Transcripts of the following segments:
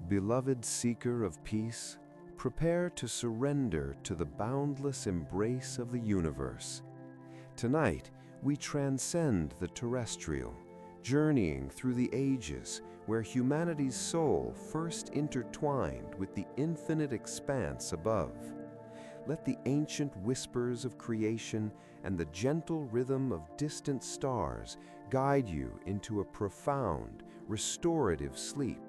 Beloved seeker of peace, prepare to surrender to the boundless embrace of the universe. Tonight, we transcend the terrestrial, journeying through the ages where humanity's soul first intertwined with the infinite expanse above. Let the ancient whispers of creation and the gentle rhythm of distant stars guide you into a profound, restorative sleep,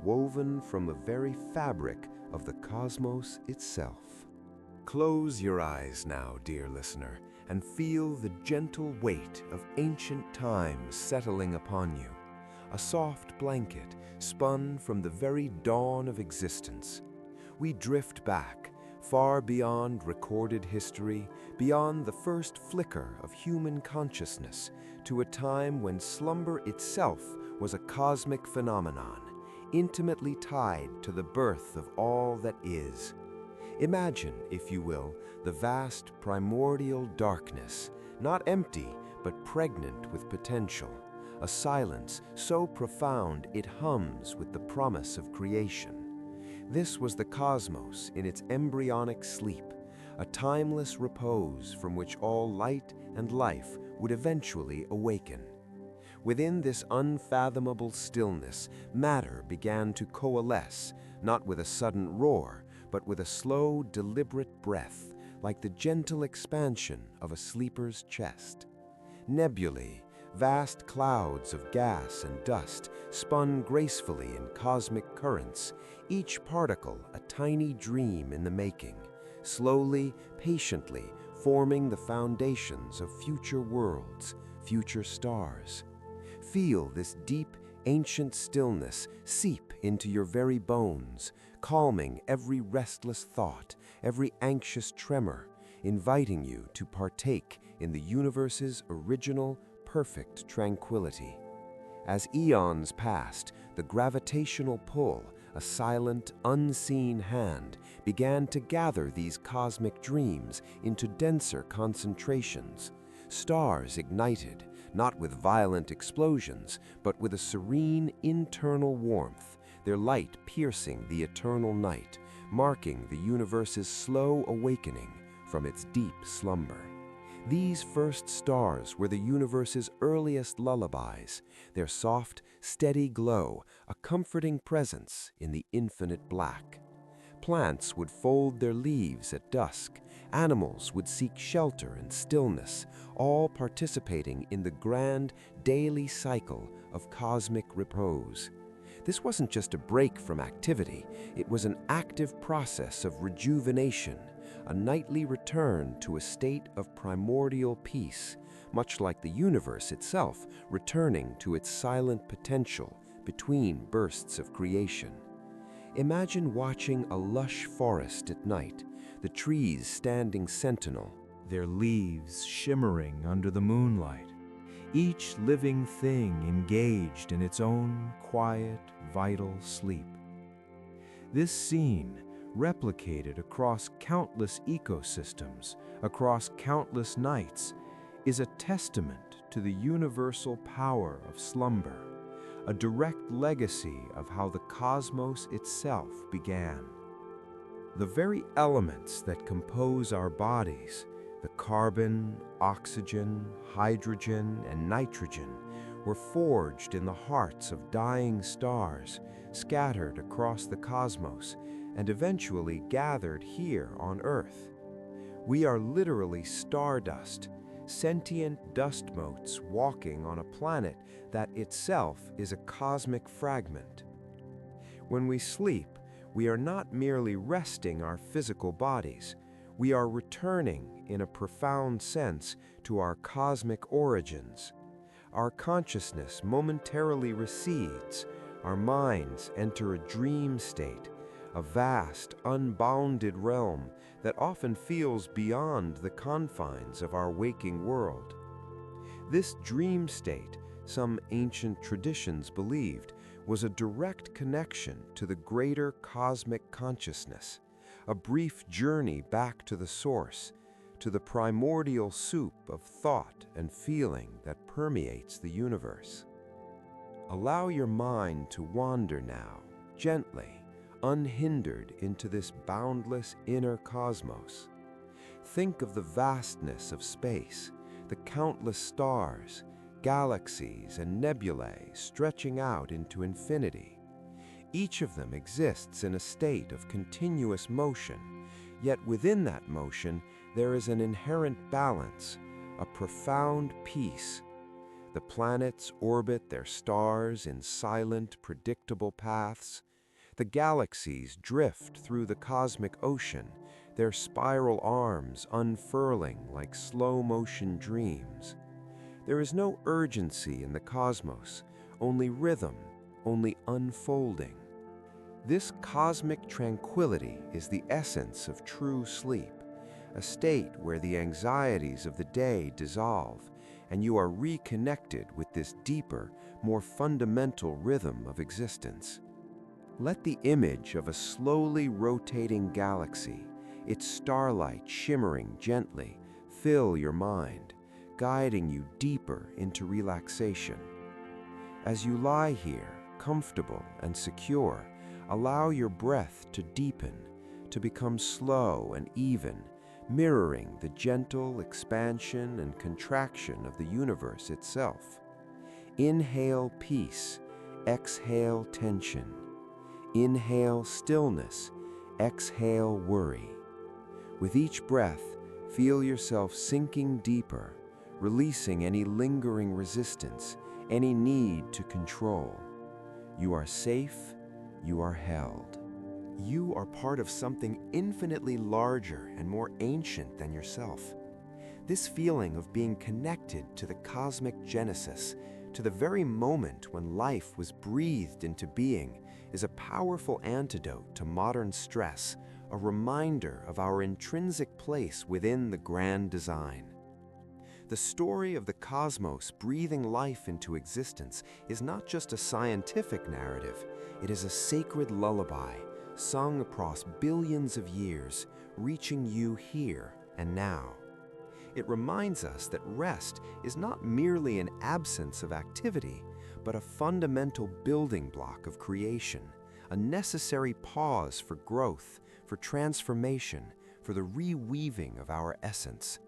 woven from the very fabric of the cosmos itself. Close your eyes now, dear listener, and feel the gentle weight of ancient times settling upon you, a soft blanket spun from the very dawn of existence. We drift back, far beyond recorded history, beyond the first flicker of human consciousness, to a time when slumber itself was a cosmic phenomenon, intimately tied to the birth of all that is. Imagine, if you will, the vast primordial darkness, not empty but pregnant with potential, a silence so profound it hums with the promise of creation. This was the cosmos in its embryonic sleep, a timeless repose from which all light and life would eventually awaken. Within this unfathomable stillness, matter began to coalesce, not with a sudden roar, but with a slow, deliberate breath, like the gentle expansion of a sleeper's chest. Nebulae, vast clouds of gas and dust, spun gracefully in cosmic currents, each particle a tiny dream in the making, slowly, patiently forming the foundations of future worlds, future stars. Feel this deep, ancient stillness seep into your very bones, calming every restless thought, every anxious tremor, inviting you to partake in the universe's original, perfect tranquility. As eons passed, the gravitational pull, a silent, unseen hand, began to gather these cosmic dreams into denser concentrations. Stars ignited, not with violent explosions, but with a serene internal warmth, their light piercing the eternal night, marking the universe's slow awakening from its deep slumber. These first stars were the universe's earliest lullabies, their soft, steady glow, a comforting presence in the infinite black. Plants would fold their leaves at dusk, animals would seek shelter and stillness, all participating in the grand daily cycle of cosmic repose. This wasn't just a break from activity, it was an active process of rejuvenation, a nightly return to a state of primordial peace, much like the universe itself returning to its silent potential between bursts of creation. Imagine watching a lush forest at night, the trees standing sentinel, their leaves shimmering under the moonlight, each living thing engaged in its own quiet, vital sleep. This scene, replicated across countless ecosystems, across countless nights, is a testament to the universal power of slumber, a direct legacy of how the cosmos itself began. The very elements that compose our bodies, the carbon, oxygen, hydrogen, and nitrogen, were forged in the hearts of dying stars, scattered across the cosmos, and eventually gathered here on Earth. We are literally stardust, sentient dust motes walking on a planet that itself is a cosmic fragment. When we sleep, we are not merely resting our physical bodies, we are returning, in a profound sense, to our cosmic origins. Our consciousness momentarily recedes, our minds enter a dream state, a vast, unbounded realm that often feels beyond the confines of our waking world. This dream state, some ancient traditions believed, was a direct connection to the greater cosmic consciousness, a brief journey back to the source, to the primordial soup of thought and feeling that permeates the universe. Allow your mind to wander now, gently, unhindered into this boundless inner cosmos. Think of the vastness of space, the countless stars, galaxies, and nebulae stretching out into infinity. Each of them exists in a state of continuous motion, yet within that motion there is an inherent balance, a profound peace. The planets orbit their stars in silent, predictable paths. The galaxies drift through the cosmic ocean, their spiral arms unfurling like slow-motion dreams. There is no urgency in the cosmos, only rhythm, only unfolding. This cosmic tranquility is the essence of true sleep, a state where the anxieties of the day dissolve and you are reconnected with this deeper, more fundamental rhythm of existence. Let the image of a slowly rotating galaxy, its starlight shimmering gently, fill your mind, guiding you deeper into relaxation. As you lie here, comfortable and secure, allow your breath to deepen, to become slow and even, mirroring the gentle expansion and contraction of the universe itself. Inhale peace, exhale tension. Inhale stillness, exhale worry. With each breath, feel yourself sinking deeper, releasing any lingering resistance, any need to control. You are safe, you are held. You are part of something infinitely larger and more ancient than yourself. This feeling of being connected to the cosmic genesis, to the very moment when life was breathed into being, is a powerful antidote to modern stress, a reminder of our intrinsic place within the grand design. The story of the cosmos breathing life into existence is not just a scientific narrative, it is a sacred lullaby, sung across billions of years, reaching you here and now. It reminds us that rest is not merely an absence of activity, but a fundamental building block of creation, a necessary pause for growth, for transformation, for the reweaving of our essence.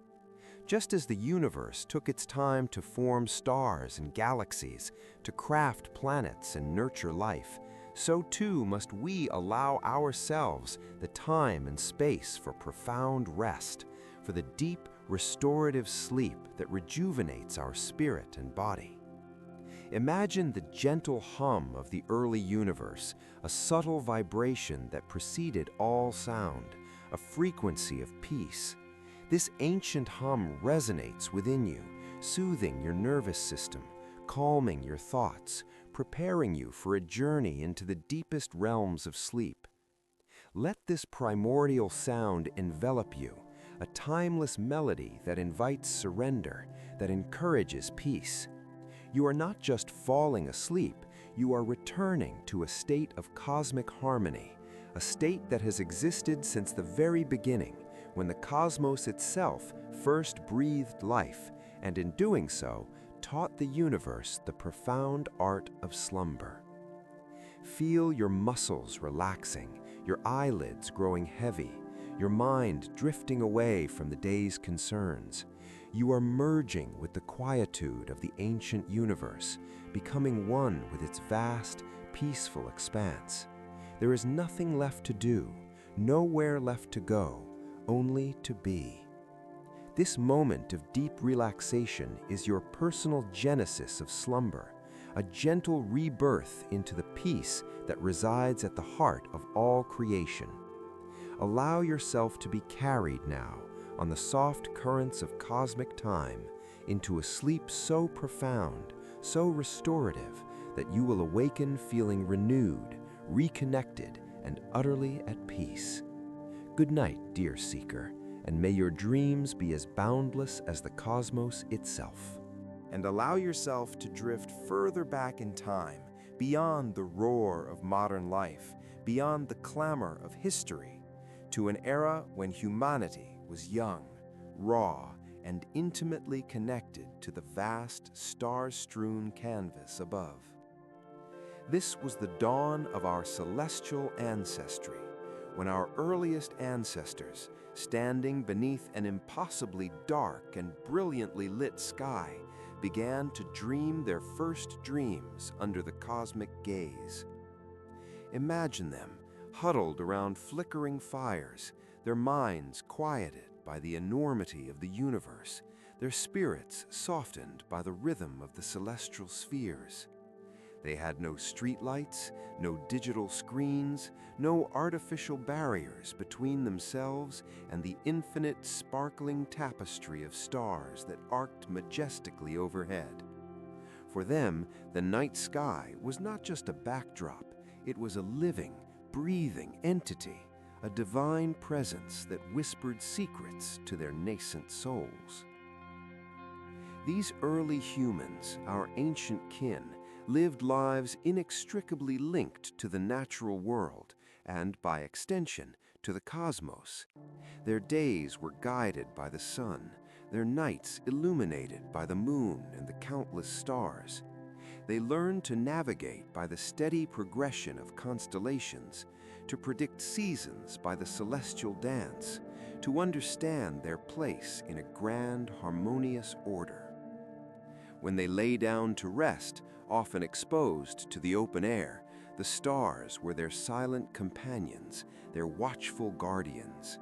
Just as the universe took its time to form stars and galaxies, to craft planets and nurture life, so too must we allow ourselves the time and space for profound rest, for the deep, restorative sleep that rejuvenates our spirit and body. Imagine the gentle hum of the early universe, a subtle vibration that preceded all sound, a frequency of peace. This ancient hum resonates within you, soothing your nervous system, calming your thoughts, preparing you for a journey into the deepest realms of sleep. Let this primordial sound envelop you, a timeless melody that invites surrender, that encourages peace. You are not just falling asleep, you are returning to a state of cosmic harmony, a state that has existed since the very beginning, when the cosmos itself first breathed life, and in doing so, taught the universe the profound art of slumber. Feel your muscles relaxing, your eyelids growing heavy, your mind drifting away from the day's concerns. You are merging with the quietude of the ancient universe, becoming one with its vast, peaceful expanse. There is nothing left to do, nowhere left to go, only to be. This moment of deep relaxation is your personal genesis of slumber, a gentle rebirth into the peace that resides at the heart of all creation. Allow yourself to be carried now on the soft currents of cosmic time into a sleep so profound, so restorative, that you will awaken feeling renewed, reconnected, and utterly at peace. Good night, dear seeker, and may your dreams be as boundless as the cosmos itself. And allow yourself to drift further back in time, beyond the roar of modern life, beyond the clamor of history, to an era when humanity was young, raw, and intimately connected to the vast, star-strewn canvas above. This was the dawn of our celestial ancestry, when our earliest ancestors, standing beneath an impossibly dark and brilliantly lit sky, began to dream their first dreams under the cosmic gaze. Imagine them huddled around flickering fires, their minds quieted by the enormity of the universe, their spirits softened by the rhythm of the celestial spheres. They had no streetlights, no digital screens, no artificial barriers between themselves and the infinite sparkling tapestry of stars that arced majestically overhead. For them, the night sky was not just a backdrop, it was a living, breathing entity, a divine presence that whispered secrets to their nascent souls. These early humans, our ancient kin, lived lives inextricably linked to the natural world and, by extension, to the cosmos. Their days were guided by the sun, their nights illuminated by the moon and the countless stars. They learned to navigate by the steady progression of constellations, to predict seasons by the celestial dance, to understand their place in a grand, harmonious order. When they lay down to rest, often exposed to the open air, the stars were their silent companions, their watchful guardians.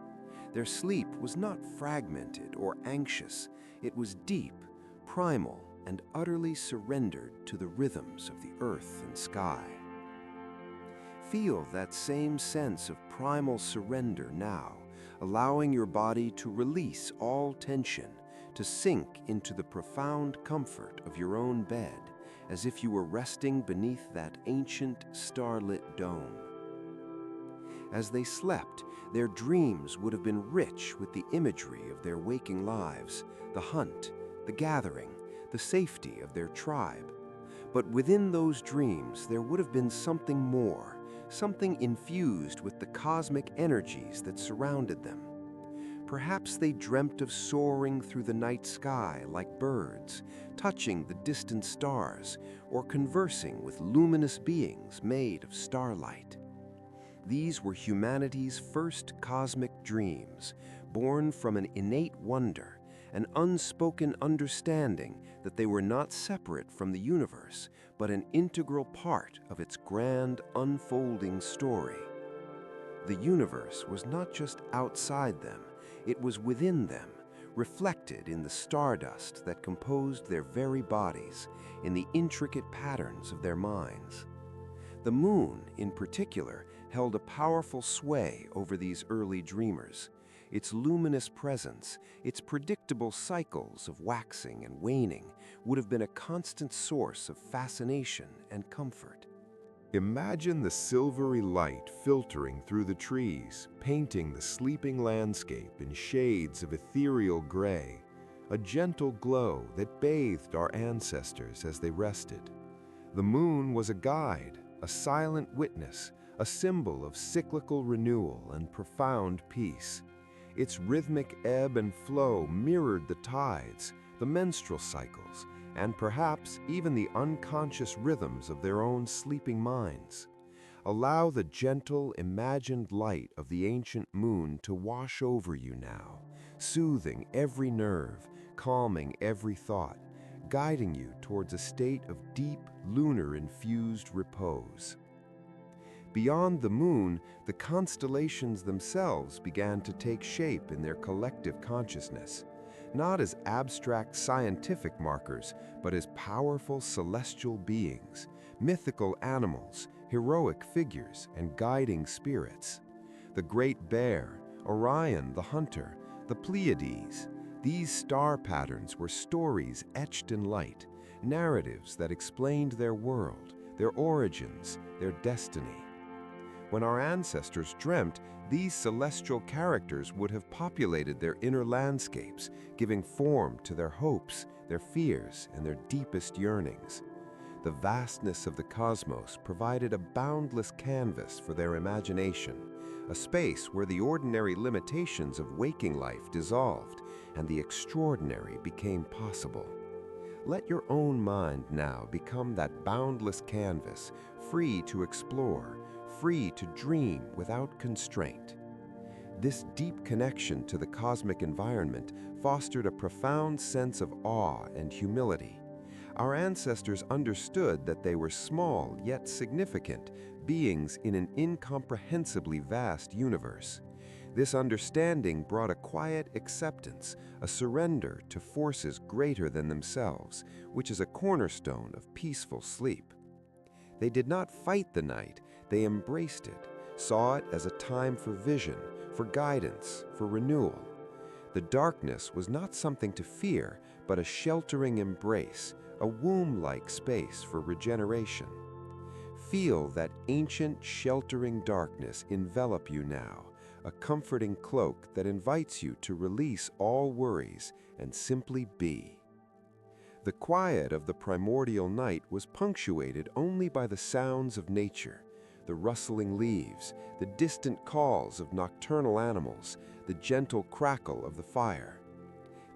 Their sleep was not fragmented or anxious. It was deep, primal, and utterly surrendered to the rhythms of the earth and sky. Feel that same sense of primal surrender now, allowing your body to release all tension, to sink into the profound comfort of your own bed, as if you were resting beneath that ancient starlit dome. As they slept, their dreams would have been rich with the imagery of their waking lives, the hunt, the gathering, the safety of their tribe. But within those dreams, there would have been something more, something infused with the cosmic energies that surrounded them. Perhaps they dreamt of soaring through the night sky like birds, touching the distant stars, or conversing with luminous beings made of starlight. These were humanity's first cosmic dreams, born from an innate wonder, an unspoken understanding that they were not separate from the universe, but an integral part of its grand, unfolding story. The universe was not just outside them, it was within them, reflected in the stardust that composed their very bodies, in the intricate patterns of their minds. The moon, in particular, held a powerful sway over these early dreamers. Its luminous presence, its predictable cycles of waxing and waning, would have been a constant source of fascination and comfort. Imagine the silvery light filtering through the trees, painting the sleeping landscape in shades of ethereal gray, a gentle glow that bathed our ancestors as they rested. The moon was a guide, a silent witness, a symbol of cyclical renewal and profound peace. Its rhythmic ebb and flow mirrored the tides, the menstrual cycles, and perhaps even the unconscious rhythms of their own sleeping minds. Allow the gentle, imagined light of the ancient moon to wash over you now, soothing every nerve, calming every thought, guiding you towards a state of deep, lunar-infused repose. Beyond the moon, the constellations themselves began to take shape in their collective consciousness, not as abstract scientific markers, but as powerful celestial beings, mythical animals, heroic figures, and guiding spirits. The Great Bear, Orion the Hunter, the Pleiades, these star patterns were stories etched in light, narratives that explained their world, their origins, their destiny. When our ancestors dreamt, these celestial characters would have populated their inner landscapes, giving form to their hopes, their fears, and their deepest yearnings. The vastness of the cosmos provided a boundless canvas for their imagination, a space where the ordinary limitations of waking life dissolved and the extraordinary became possible. Let your own mind now become that boundless canvas, free to explore, free to dream without constraint. This deep connection to the cosmic environment fostered a profound sense of awe and humility. Our ancestors understood that they were small yet significant beings in an incomprehensibly vast universe. This understanding brought a quiet acceptance, a surrender to forces greater than themselves, which is a cornerstone of peaceful sleep. They did not fight the night, they embraced it, saw it as a time for vision, for guidance, for renewal. The darkness was not something to fear, but a sheltering embrace, a womb-like space for regeneration. Feel that ancient, sheltering darkness envelop you now, a comforting cloak that invites you to release all worries and simply be. The quiet of the primordial night was punctuated only by the sounds of nature, the rustling leaves, the distant calls of nocturnal animals, the gentle crackle of the fire.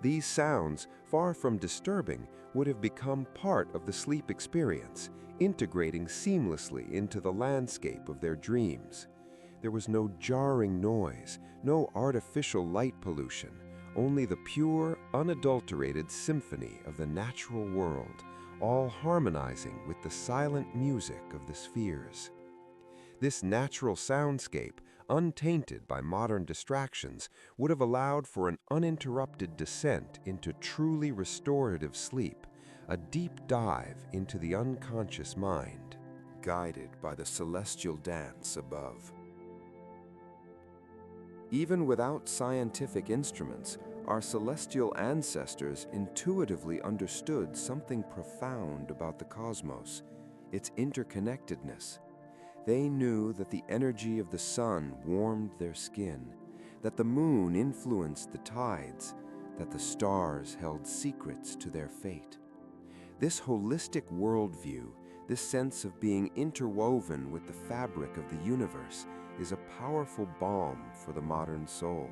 These sounds, far from disturbing, would have become part of the sleep experience, integrating seamlessly into the landscape of their dreams. There was no jarring noise, no artificial light pollution, only the pure, unadulterated symphony of the natural world, all harmonizing with the silent music of the spheres. This natural soundscape, untainted by modern distractions, would have allowed for an uninterrupted descent into truly restorative sleep, a deep dive into the unconscious mind, guided by the celestial dance above. Even without scientific instruments, our celestial ancestors intuitively understood something profound about the cosmos, its interconnectedness. They knew that the energy of the sun warmed their skin, that the moon influenced the tides, that the stars held secrets to their fate. This holistic worldview, this sense of being interwoven with the fabric of the universe, is a powerful balm for the modern soul.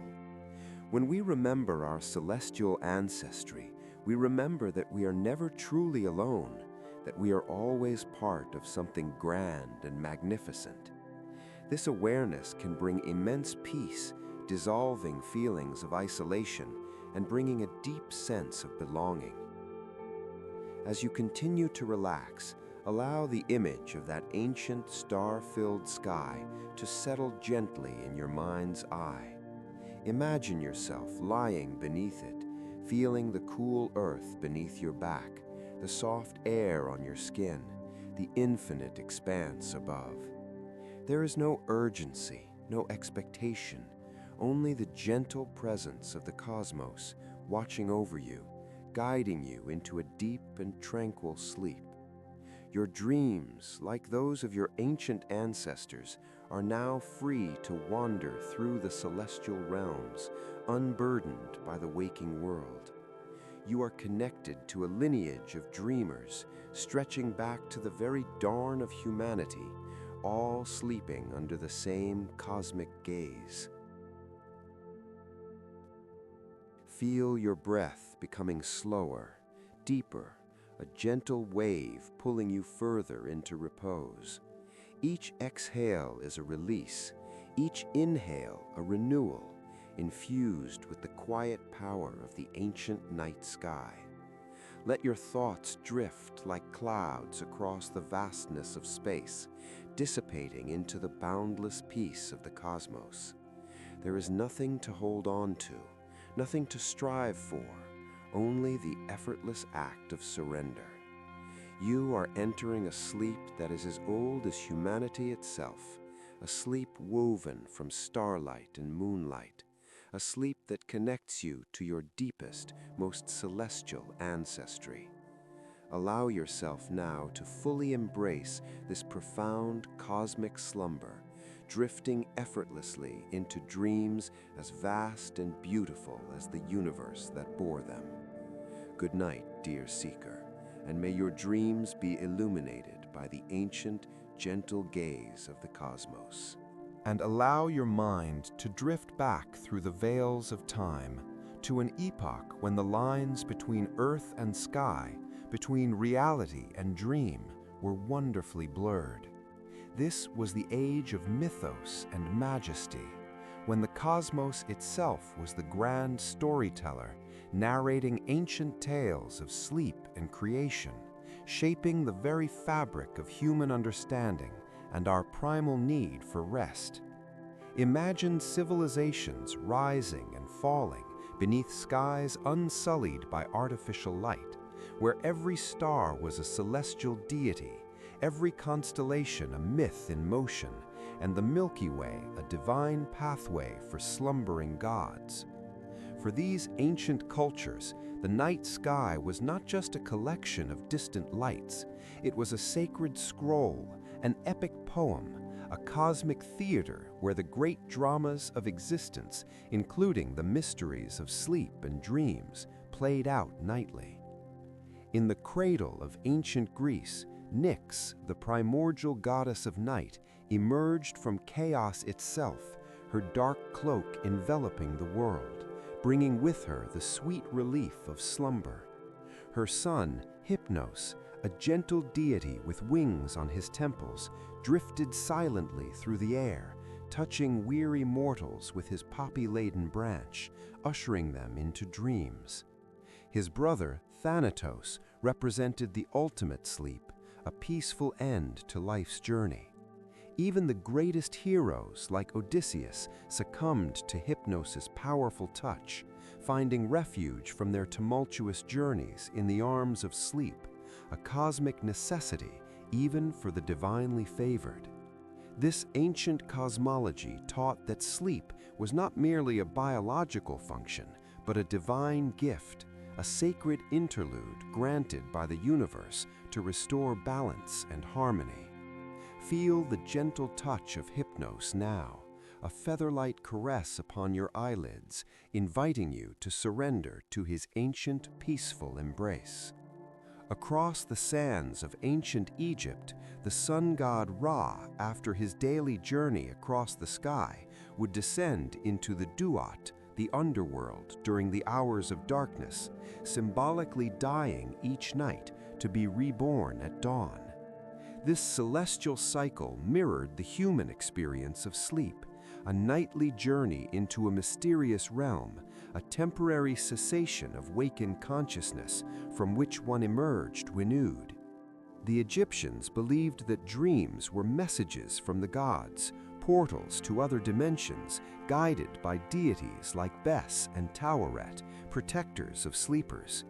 When we remember our celestial ancestry, we remember that we are never truly alone, that we are always part of something grand and magnificent. This awareness can bring immense peace, dissolving feelings of isolation, and bringing a deep sense of belonging. As you continue to relax, allow the image of that ancient star-filled sky to settle gently in your mind's eye. Imagine yourself lying beneath it, feeling the cool earth beneath your back, the soft air on your skin, the infinite expanse above. There is no urgency, no expectation, only the gentle presence of the cosmos watching over you, guiding you into a deep and tranquil sleep. Your dreams, like those of your ancient ancestors, are now free to wander through the celestial realms, unburdened by the waking world. You are connected to a lineage of dreamers, stretching back to the very dawn of humanity, all sleeping under the same cosmic gaze. Feel your breath becoming slower, deeper, a gentle wave pulling you further into repose. Each exhale is a release, each inhale a renewal, infused with the quiet power of the ancient night sky. Let your thoughts drift like clouds across the vastness of space, dissipating into the boundless peace of the cosmos. There is nothing to hold on to, nothing to strive for, only the effortless act of surrender. You are entering a sleep that is as old as humanity itself, a sleep woven from starlight and moonlight, a sleep that connects you to your deepest, most celestial ancestry. Allow yourself now to fully embrace this profound cosmic slumber, drifting effortlessly into dreams as vast and beautiful as the universe that bore them. Good night, dear seeker, and may your dreams be illuminated by the ancient, gentle gaze of the cosmos. And allow your mind to drift back through the veils of time to an epoch when the lines between earth and sky between reality and dream were wonderfully blurred. This was the age of Mythos and Majesty, when the cosmos itself was the grand storyteller, narrating ancient tales of sleep and creation, shaping the very fabric of human understanding and our primal need for rest. Imagine civilizations rising and falling beneath skies unsullied by artificial light, where every star was a celestial deity, every constellation a myth in motion, and the Milky Way a divine pathway for slumbering gods. For these ancient cultures, the night sky was not just a collection of distant lights, it was a sacred scroll, an epic poem, a cosmic theater where the great dramas of existence, including the mysteries of sleep and dreams, played out nightly. In the cradle of ancient Greece, Nyx, the primordial goddess of night, emerged from chaos itself, her dark cloak enveloping the world, bringing with her the sweet relief of slumber. Her son, Hypnos, a gentle deity with wings on his temples, drifted silently through the air, touching weary mortals with his poppy-laden branch, ushering them into dreams. His brother, Thanatos, represented the ultimate sleep, a peaceful end to life's journey. Even the greatest heroes, like Odysseus, succumbed to Hypnos' powerful touch, finding refuge from their tumultuous journeys in the arms of sleep, a cosmic necessity even for the divinely favored. This ancient cosmology taught that sleep was not merely a biological function, but a divine gift, a sacred interlude granted by the universe to restore balance and harmony. Feel the gentle touch of Hypnos now, a featherlight caress upon your eyelids, inviting you to surrender to his ancient, peaceful embrace. Across the sands of ancient Egypt, the sun god Ra, after his daily journey across the sky, would descend into the Duat, the underworld, during the hours of darkness, symbolically dying each night to be reborn at dawn. This celestial cycle mirrored the human experience of sleep, a nightly journey into a mysterious realm, a temporary cessation of wakened consciousness from which one emerged renewed. The Egyptians believed that dreams were messages from the gods, portals to other dimensions, guided by deities like Bes and Taweret, protectors of sleepers.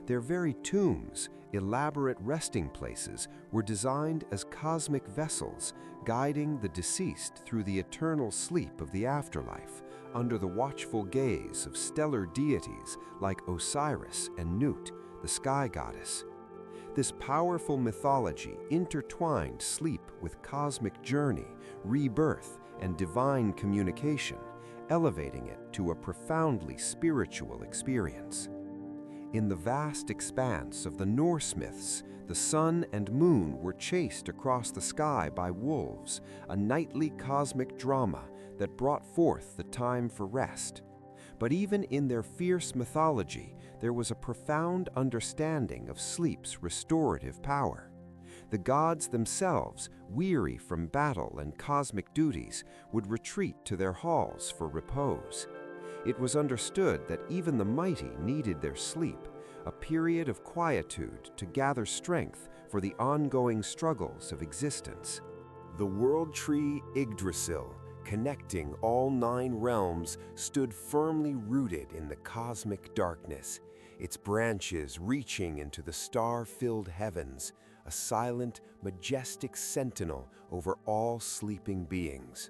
Their very tombs, elaborate resting places, were designed as cosmic vessels, guiding the deceased through the eternal sleep of the afterlife, under the watchful gaze of stellar deities like Osiris and Nut, the sky goddess. This powerful mythology intertwined sleep with cosmic journey, rebirth, and divine communication, elevating it to a profoundly spiritual experience. In the vast expanse of the Norse myths, the sun and moon were chased across the sky by wolves, a nightly cosmic drama that brought forth the time for rest. But even in their fierce mythology, there was a profound understanding of sleep's restorative power. The gods themselves, weary from battle and cosmic duties, would retreat to their halls for repose. It was understood that even the mighty needed their sleep, a period of quietude to gather strength for the ongoing struggles of existence. The world tree Yggdrasil, connecting all 9 realms, stood firmly rooted in the cosmic darkness, its branches reaching into the star-filled heavens, a silent, majestic sentinel over all sleeping beings.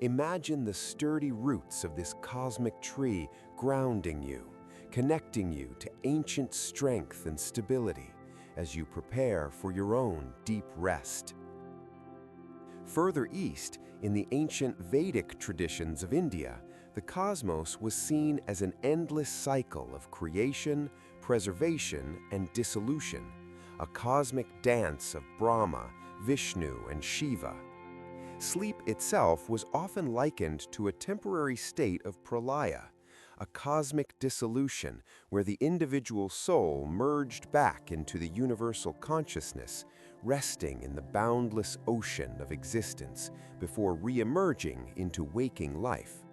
Imagine the sturdy roots of this cosmic tree grounding you, connecting you to ancient strength and stability as you prepare for your own deep rest. Further east, in the ancient Vedic traditions of India, the cosmos was seen as an endless cycle of creation, preservation, and dissolution, a cosmic dance of Brahma, Vishnu, and Shiva. Sleep itself was often likened to a temporary state of pralaya, a cosmic dissolution where the individual soul merged back into the universal consciousness, resting in the boundless ocean of existence before re-emerging into waking life.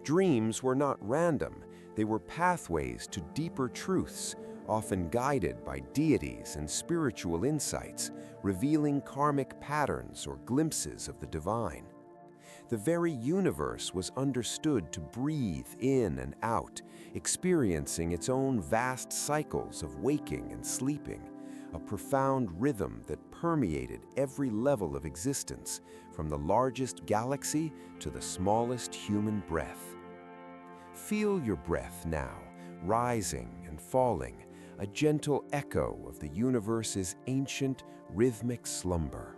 Dreams were not random, they were pathways to deeper truths, often guided by deities and spiritual insights, revealing karmic patterns or glimpses of the divine. The very universe was understood to breathe in and out, experiencing its own vast cycles of waking and sleeping, a profound rhythm that permeated every level of existence, from the largest galaxy to the smallest human breath. Feel your breath now, rising and falling, a gentle echo of the universe's ancient, rhythmic slumber.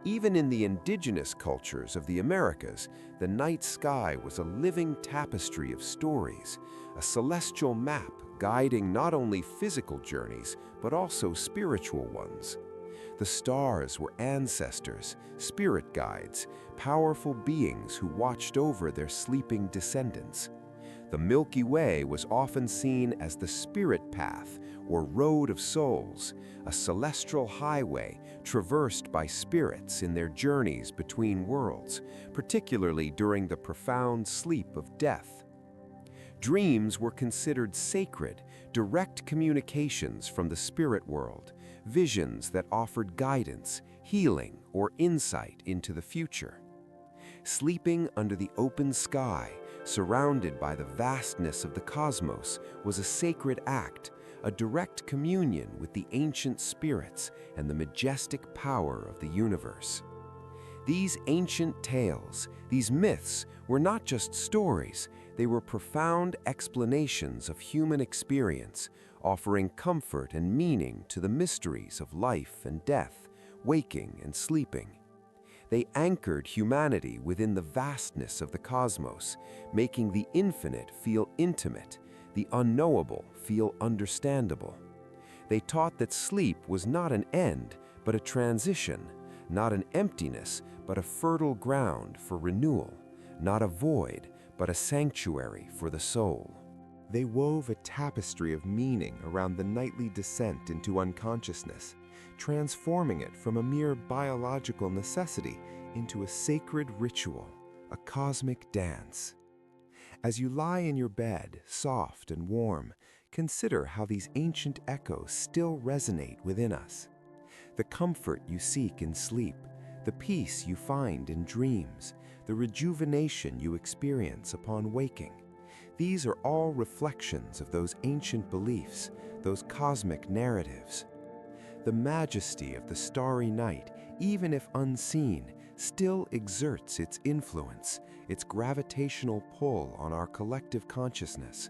Even in the indigenous cultures of the Americas, the night sky was a living tapestry of stories, a celestial map guiding not only physical journeys, but also spiritual ones. The stars were ancestors, spirit guides, powerful beings who watched over their sleeping descendants. The Milky Way was often seen as the spirit path or road of souls, a celestial highway traversed by spirits in their journeys between worlds, particularly during the profound sleep of death. Dreams were considered sacred, direct communications from the spirit world, visions that offered guidance, healing, or insight into the future. Sleeping under the open sky, surrounded by the vastness of the cosmos, was a sacred act, a direct communion with the ancient spirits and the majestic power of the universe. These ancient tales, these myths, were not just stories, they were profound explanations of human experience, offering comfort and meaning to the mysteries of life and death, waking and sleeping. They anchored humanity within the vastness of the cosmos, making the infinite feel intimate, the unknowable feel understandable. They taught that sleep was not an end, but a transition, not an emptiness, but a fertile ground for renewal, not a void, but a sanctuary for the soul. They wove a tapestry of meaning around the nightly descent into unconsciousness, transforming it from a mere biological necessity into a sacred ritual, a cosmic dance. As you lie in your bed, soft and warm, consider how these ancient echoes still resonate within us. The comfort you seek in sleep, the peace you find in dreams, the rejuvenation you experience upon waking. These are all reflections of those ancient beliefs, those cosmic narratives. The majesty of the starry night, even if unseen, still exerts its influence, its gravitational pull on our collective consciousness.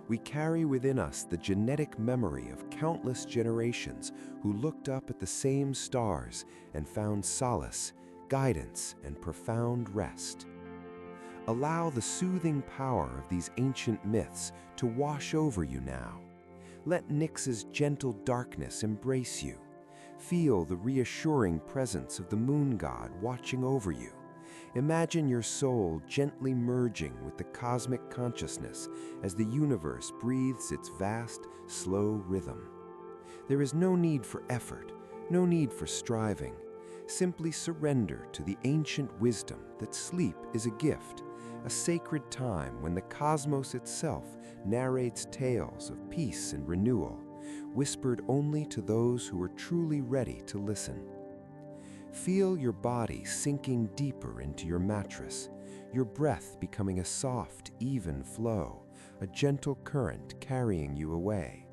We carry within us the genetic memory of countless generations who looked up at the same stars and found solace, guidance, and profound rest. Allow the soothing power of these ancient myths to wash over you now. Let Nyx's gentle darkness embrace you. Feel the reassuring presence of the moon god watching over you. Imagine your soul gently merging with the cosmic consciousness as the universe breathes its vast, slow rhythm. There is no need for effort, no need for striving. Simply surrender to the ancient wisdom that sleep is a gift, a sacred time when the cosmos itself narrates tales of peace and renewal, whispered only to those who are truly ready to listen. Feel your body sinking deeper into your mattress, your breath becoming a soft, even flow, a gentle current carrying you away.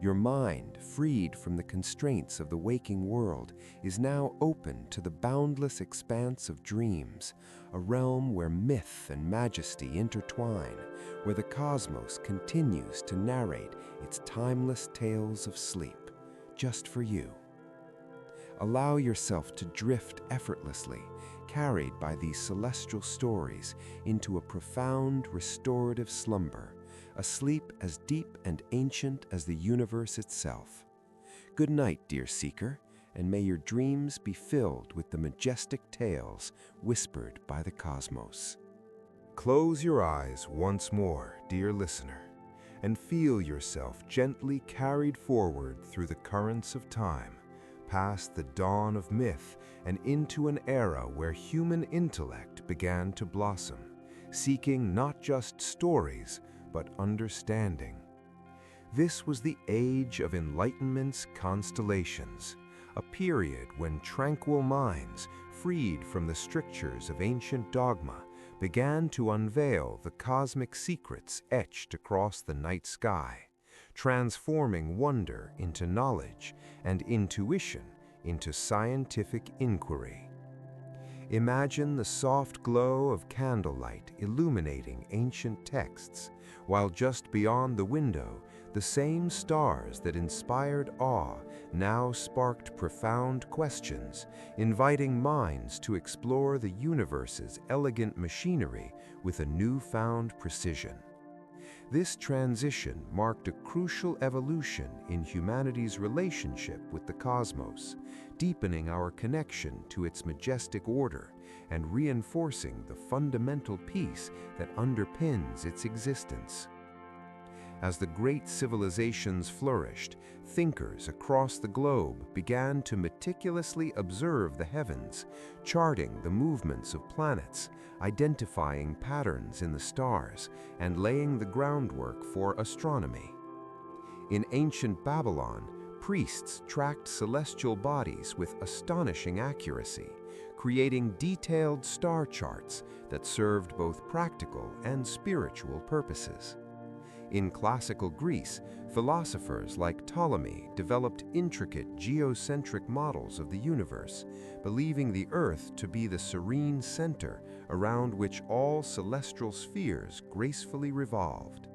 Your mind, freed from the constraints of the waking world, is now open to the boundless expanse of dreams, a realm where myth and majesty intertwine, where the cosmos continues to narrate its timeless tales of sleep, just for you. Allow yourself to drift effortlessly, carried by these celestial stories, into a profound, restorative slumber, a sleep as deep and ancient as the universe itself. Good night, dear seeker, and may your dreams be filled with the majestic tales whispered by the cosmos. Close your eyes once more, dear listener, and feel yourself gently carried forward through the currents of time, past the dawn of myth and into an era where human intellect began to blossom, seeking not just stories, but understanding. This was the age of Enlightenment's constellations, a period when tranquil minds, freed from the strictures of ancient dogma, began to unveil the cosmic secrets etched across the night sky, transforming wonder into knowledge and intuition into scientific inquiry. Imagine the soft glow of candlelight illuminating ancient texts, while just beyond the window, the same stars that inspired awe now sparked profound questions, inviting minds to explore the universe's elegant machinery with a newfound precision. This transition marked a crucial evolution in humanity's relationship with the cosmos, deepening our connection to its majestic order and reinforcing the fundamental peace that underpins its existence. As the great civilizations flourished, thinkers across the globe began to meticulously observe the heavens, charting the movements of planets, identifying patterns in the stars, and laying the groundwork for astronomy. In ancient Babylon, priests tracked celestial bodies with astonishing accuracy, creating detailed star charts that served both practical and spiritual purposes. In classical Greece, philosophers like Ptolemy developed intricate geocentric models of the universe, believing the Earth to be the serene center around which all celestial spheres gracefully revolved.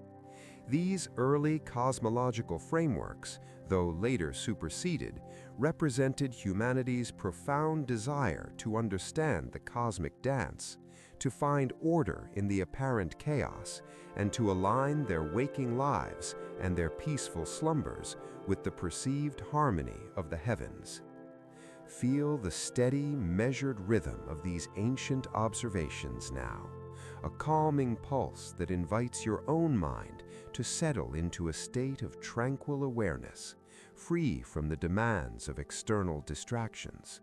These early cosmological frameworks, though later superseded, represented humanity's profound desire to understand the cosmic dance, to find order in the apparent chaos, and to align their waking lives and their peaceful slumbers with the perceived harmony of the heavens. Feel the steady, measured rhythm of these ancient observations now, a calming pulse that invites your own mind to settle into a state of tranquil awareness, free from the demands of external distractions.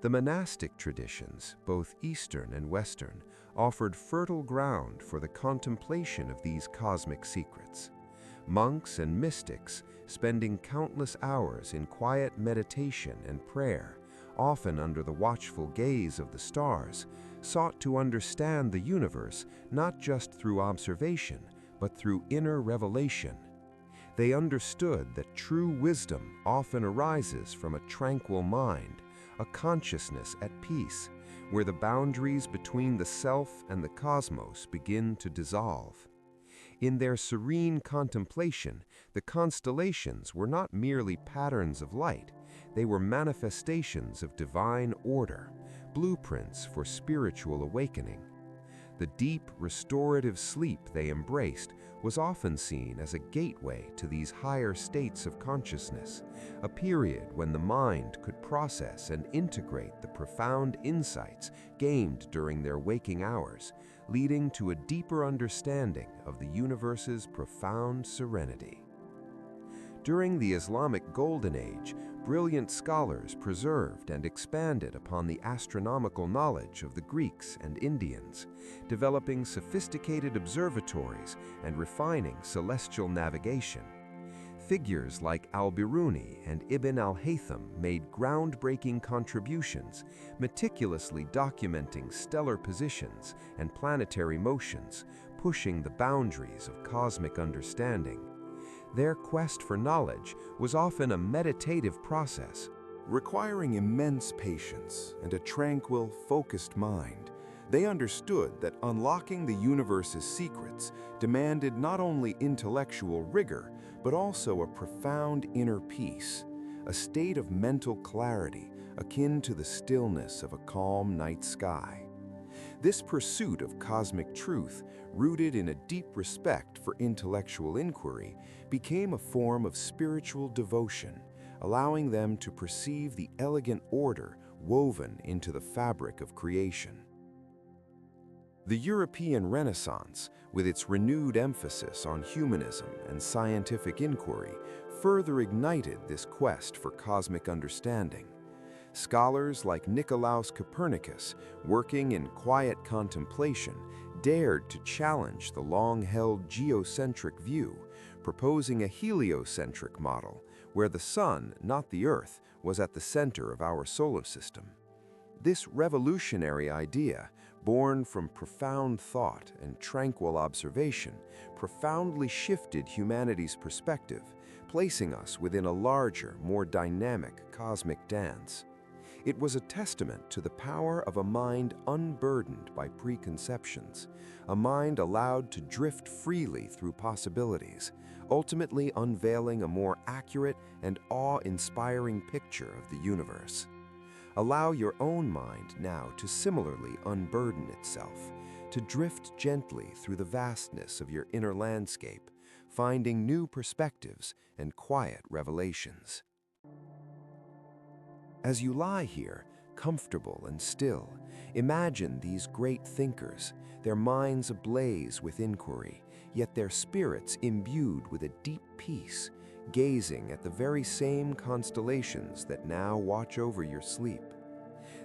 The monastic traditions, both Eastern and Western, offered fertile ground for the contemplation of these cosmic secrets. Monks and mystics, spending countless hours in quiet meditation and prayer, often under the watchful gaze of the stars, sought to understand the universe not just through observation, but through inner revelation. They understood that true wisdom often arises from a tranquil mind, a consciousness at peace, where the boundaries between the self and the cosmos begin to dissolve. In their serene contemplation, the constellations were not merely patterns of light, they were manifestations of divine order, blueprints for spiritual awakening. The deep, restorative sleep they embraced was often seen as a gateway to these higher states of consciousness, a period when the mind could process and integrate the profound insights gained during their waking hours, leading to a deeper understanding of the universe's profound serenity. During the Islamic Golden Age, brilliant scholars preserved and expanded upon the astronomical knowledge of the Greeks and Indians, developing sophisticated observatories and refining celestial navigation. Figures like al-Biruni and Ibn al-Haytham made groundbreaking contributions, meticulously documenting stellar positions and planetary motions, pushing the boundaries of cosmic understanding. Their quest for knowledge was often a meditative process, requiring immense patience and a tranquil, focused mind. They understood that unlocking the universe's secrets demanded not only intellectual rigor, but also a profound inner peace, a state of mental clarity akin to the stillness of a calm night sky. This pursuit of cosmic truth, rooted in a deep respect for intellectual inquiry, became a form of spiritual devotion, allowing them to perceive the elegant order woven into the fabric of creation. The European Renaissance, with its renewed emphasis on humanism and scientific inquiry, further ignited this quest for cosmic understanding. Scholars like Nicolaus Copernicus, working in quiet contemplation, dared to challenge the long-held geocentric view, proposing a heliocentric model, where the Sun, not the Earth, was at the center of our solar system. This revolutionary idea, born from profound thought and tranquil observation, profoundly shifted humanity's perspective, placing us within a larger, more dynamic cosmic dance. It was a testament to the power of a mind unburdened by preconceptions, a mind allowed to drift freely through possibilities, ultimately unveiling a more accurate and awe-inspiring picture of the universe. Allow your own mind now to similarly unburden itself, to drift gently through the vastness of your inner landscape, finding new perspectives and quiet revelations. As you lie here, comfortable and still, imagine these great thinkers, their minds ablaze with inquiry, yet their spirits imbued with a deep peace, gazing at the very same constellations that now watch over your sleep.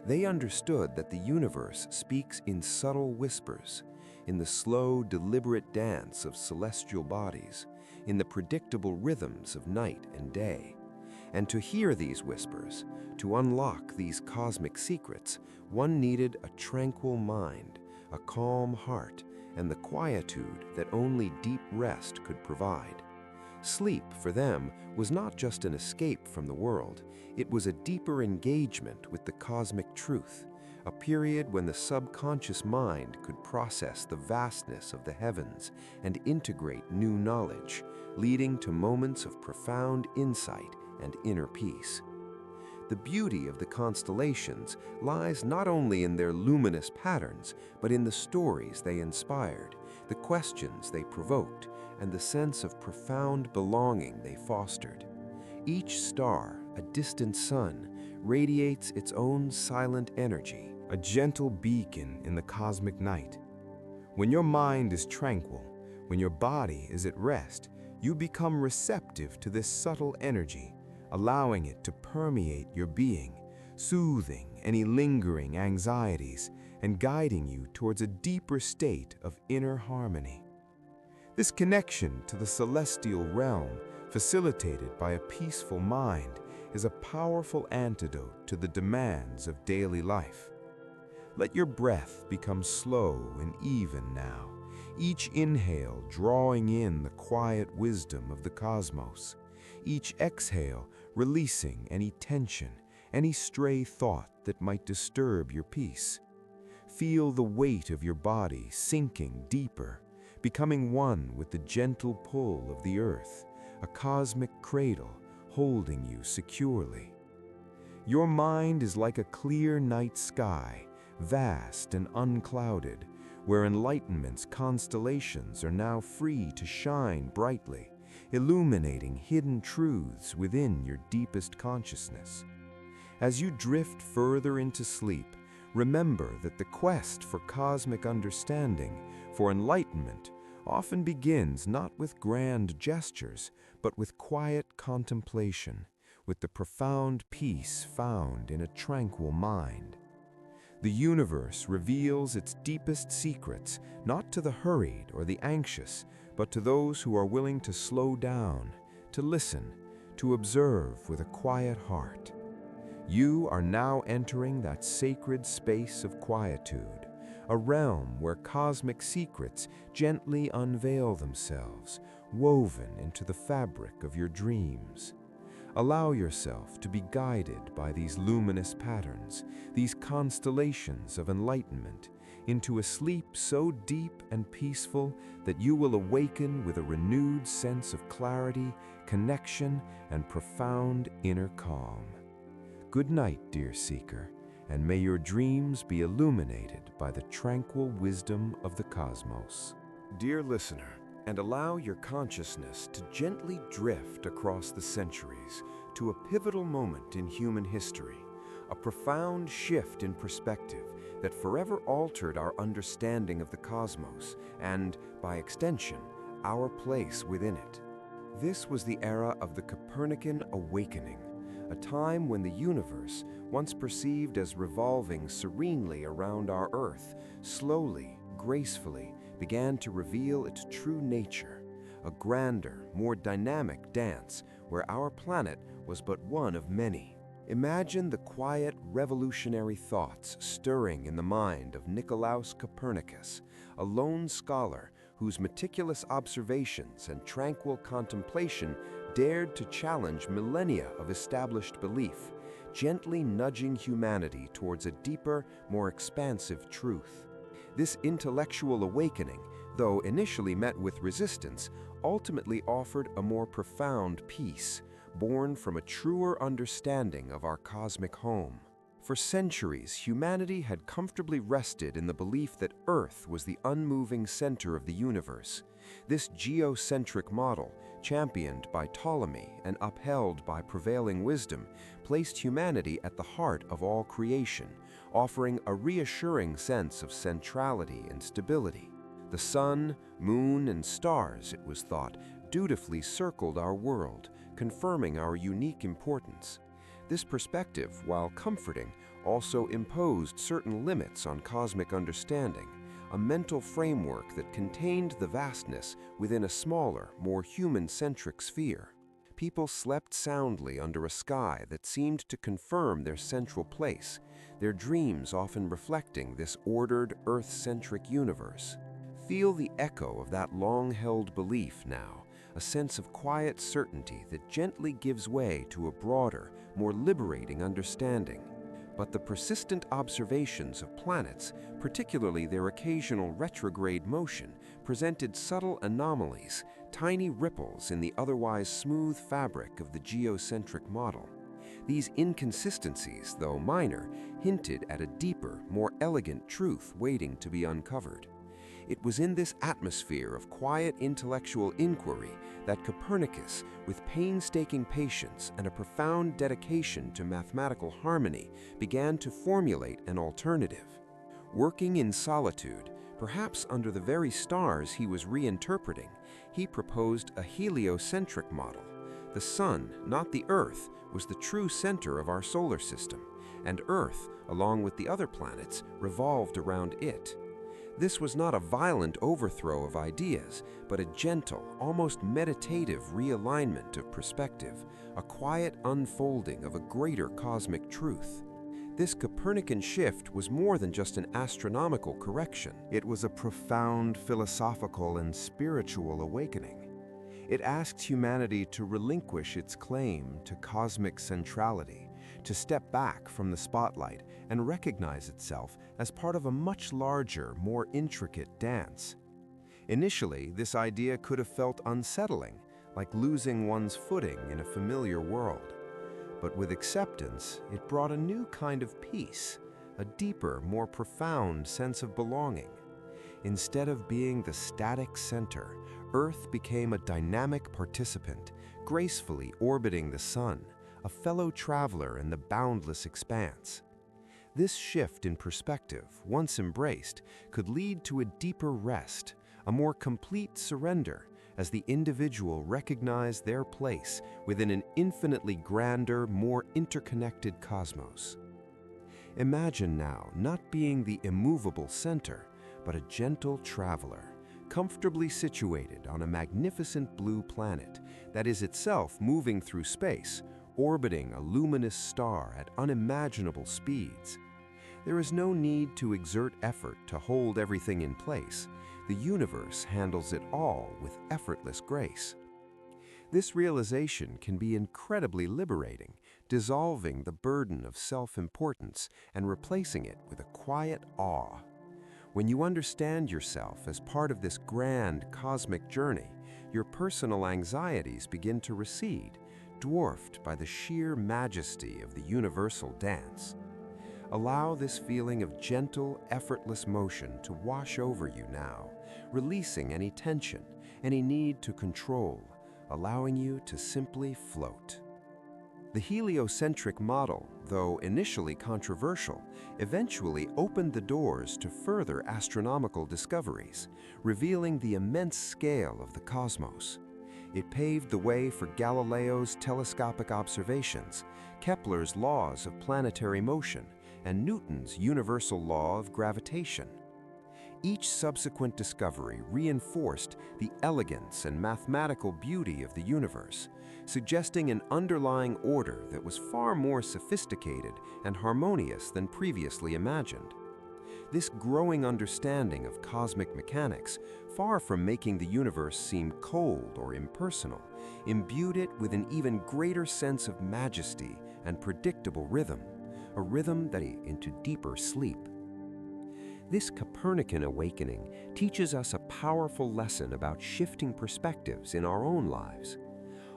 They understood that the universe speaks in subtle whispers, in the slow, deliberate dance of celestial bodies, in the predictable rhythms of night and day. And to hear these whispers, to unlock these cosmic secrets, one needed a tranquil mind, a calm heart, and the quietude that only deep rest could provide. Sleep, for them, was not just an escape from the world, it was a deeper engagement with the cosmic truth, a period when the subconscious mind could process the vastness of the heavens and integrate new knowledge, leading to moments of profound insight and inner peace. The beauty of the constellations lies not only in their luminous patterns, but in the stories they inspired, the questions they provoked, and the sense of profound belonging they fostered. Each star, a distant sun, radiates its own silent energy, A gentle beacon in the cosmic night. When your mind is tranquil, when your body is at rest, you become receptive to this subtle energy, allowing it to permeate your being, soothing any lingering anxieties and guiding you towards a deeper state of inner harmony. This connection to the celestial realm, facilitated by a peaceful mind, is a powerful antidote to the demands of daily life. Let your breath become slow and even now, each inhale drawing in the quiet wisdom of the cosmos, each exhale releasing any tension, any stray thought that might disturb your peace. Feel the weight of your body sinking deeper, becoming one with the gentle pull of the earth, a cosmic cradle holding you securely. Your mind is like a clear night sky, vast and unclouded, where Enlightenment's constellations are now free to shine brightly, illuminating hidden truths within your deepest consciousness. As you drift further into sleep, remember that the quest for cosmic understanding, for enlightenment, often begins not with grand gestures, but with quiet contemplation, with the profound peace found in a tranquil mind. The universe reveals its deepest secrets not to the hurried or the anxious, but to those who are willing to slow down, to listen, to observe with a quiet heart. You are now entering that sacred space of quietude, a realm where cosmic secrets gently unveil themselves, woven into the fabric of your dreams. Allow yourself to be guided by these luminous patterns, these constellations of enlightenment, into a sleep so deep and peaceful that you will awaken with a renewed sense of clarity, connection, and profound inner calm. Good night, dear seeker, and may your dreams be illuminated by the tranquil wisdom of the cosmos. Dear listener, and allow your consciousness to gently drift across the centuries to a pivotal moment in human history, a profound shift in perspective that forever altered our understanding of the cosmos and, by extension, our place within it. This was the era of the Copernican awakening, a time when the universe, once perceived as revolving serenely around our Earth, slowly, gracefully, began to reveal its true nature, a grander, more dynamic dance where our planet was but one of many. Imagine the quiet, revolutionary thoughts stirring in the mind of Nicolaus Copernicus, a lone scholar whose meticulous observations and tranquil contemplation dared to challenge millennia of established belief, gently nudging humanity towards a deeper, more expansive truth. This intellectual awakening, though initially met with resistance, ultimately offered a more profound peace, born from a truer understanding of our cosmic home. For centuries, humanity had comfortably rested in the belief that Earth was the unmoving center of the universe. This geocentric model, championed by Ptolemy and upheld by prevailing wisdom, placed humanity at the heart of all creation, offering a reassuring sense of centrality and stability. The sun, moon, and stars, it was thought, dutifully circled our world, confirming our unique importance. This perspective, while comforting, also imposed certain limits on cosmic understanding, a mental framework that contained the vastness within a smaller, more human-centric sphere. People slept soundly under a sky that seemed to confirm their central place, their dreams often reflecting this ordered, Earth-centric universe. Feel the echo of that long-held belief now, a sense of quiet certainty that gently gives way to a broader, more liberating understanding. But the persistent observations of planets, particularly their occasional retrograde motion, presented subtle anomalies, tiny ripples in the otherwise smooth fabric of the geocentric model. These inconsistencies, though minor, hinted at a deeper, more elegant truth waiting to be uncovered. It was in this atmosphere of quiet intellectual inquiry that Copernicus, with painstaking patience and a profound dedication to mathematical harmony, began to formulate an alternative. Working in solitude, perhaps under the very stars he was reinterpreting, he proposed a heliocentric model. The Sun, not the Earth, was the true center of our solar system, and Earth, along with the other planets, revolved around it. This was not a violent overthrow of ideas, but a gentle, almost meditative realignment of perspective, a quiet unfolding of a greater cosmic truth. This Copernican shift was more than just an astronomical correction. It was a profound philosophical and spiritual awakening. It asked humanity to relinquish its claim to cosmic centrality, to step back from the spotlight and recognize itself as part of a much larger, more intricate dance. Initially, this idea could have felt unsettling, like losing one's footing in a familiar world. But with acceptance, it brought a new kind of peace, a deeper, more profound sense of belonging. Instead of being the static center, Earth became a dynamic participant, gracefully orbiting the sun, a fellow traveler in the boundless expanse. This shift in perspective, once embraced, could lead to a deeper rest, a more complete surrender, as the individual recognized their place within an infinitely grander, more interconnected cosmos. Imagine now not being the immovable center, but a gentle traveler, comfortably situated on a magnificent blue planet that is itself moving through space, orbiting a luminous star at unimaginable speeds. There is no need to exert effort to hold everything in place. The universe handles it all with effortless grace. This realization can be incredibly liberating, dissolving the burden of self-importance and replacing it with a quiet awe. When you understand yourself as part of this grand cosmic journey, your personal anxieties begin to recede, dwarfed by the sheer majesty of the universal dance. Allow this feeling of gentle, effortless motion to wash over you now, releasing any tension, any need to control, allowing you to simply float. The heliocentric model, though initially controversial, eventually opened the doors to further astronomical discoveries, revealing the immense scale of the cosmos. It paved the way for Galileo's telescopic observations, Kepler's laws of planetary motion, and Newton's universal law of gravitation. Each subsequent discovery reinforced the elegance and mathematical beauty of the universe, suggesting an underlying order that was far more sophisticated and harmonious than previously imagined. This growing understanding of cosmic mechanics, far from making the universe seem cold or impersonal, imbued it with an even greater sense of majesty and predictable rhythm, a rhythm that into deeper sleep. This Copernican awakening teaches us a powerful lesson about shifting perspectives in our own lives.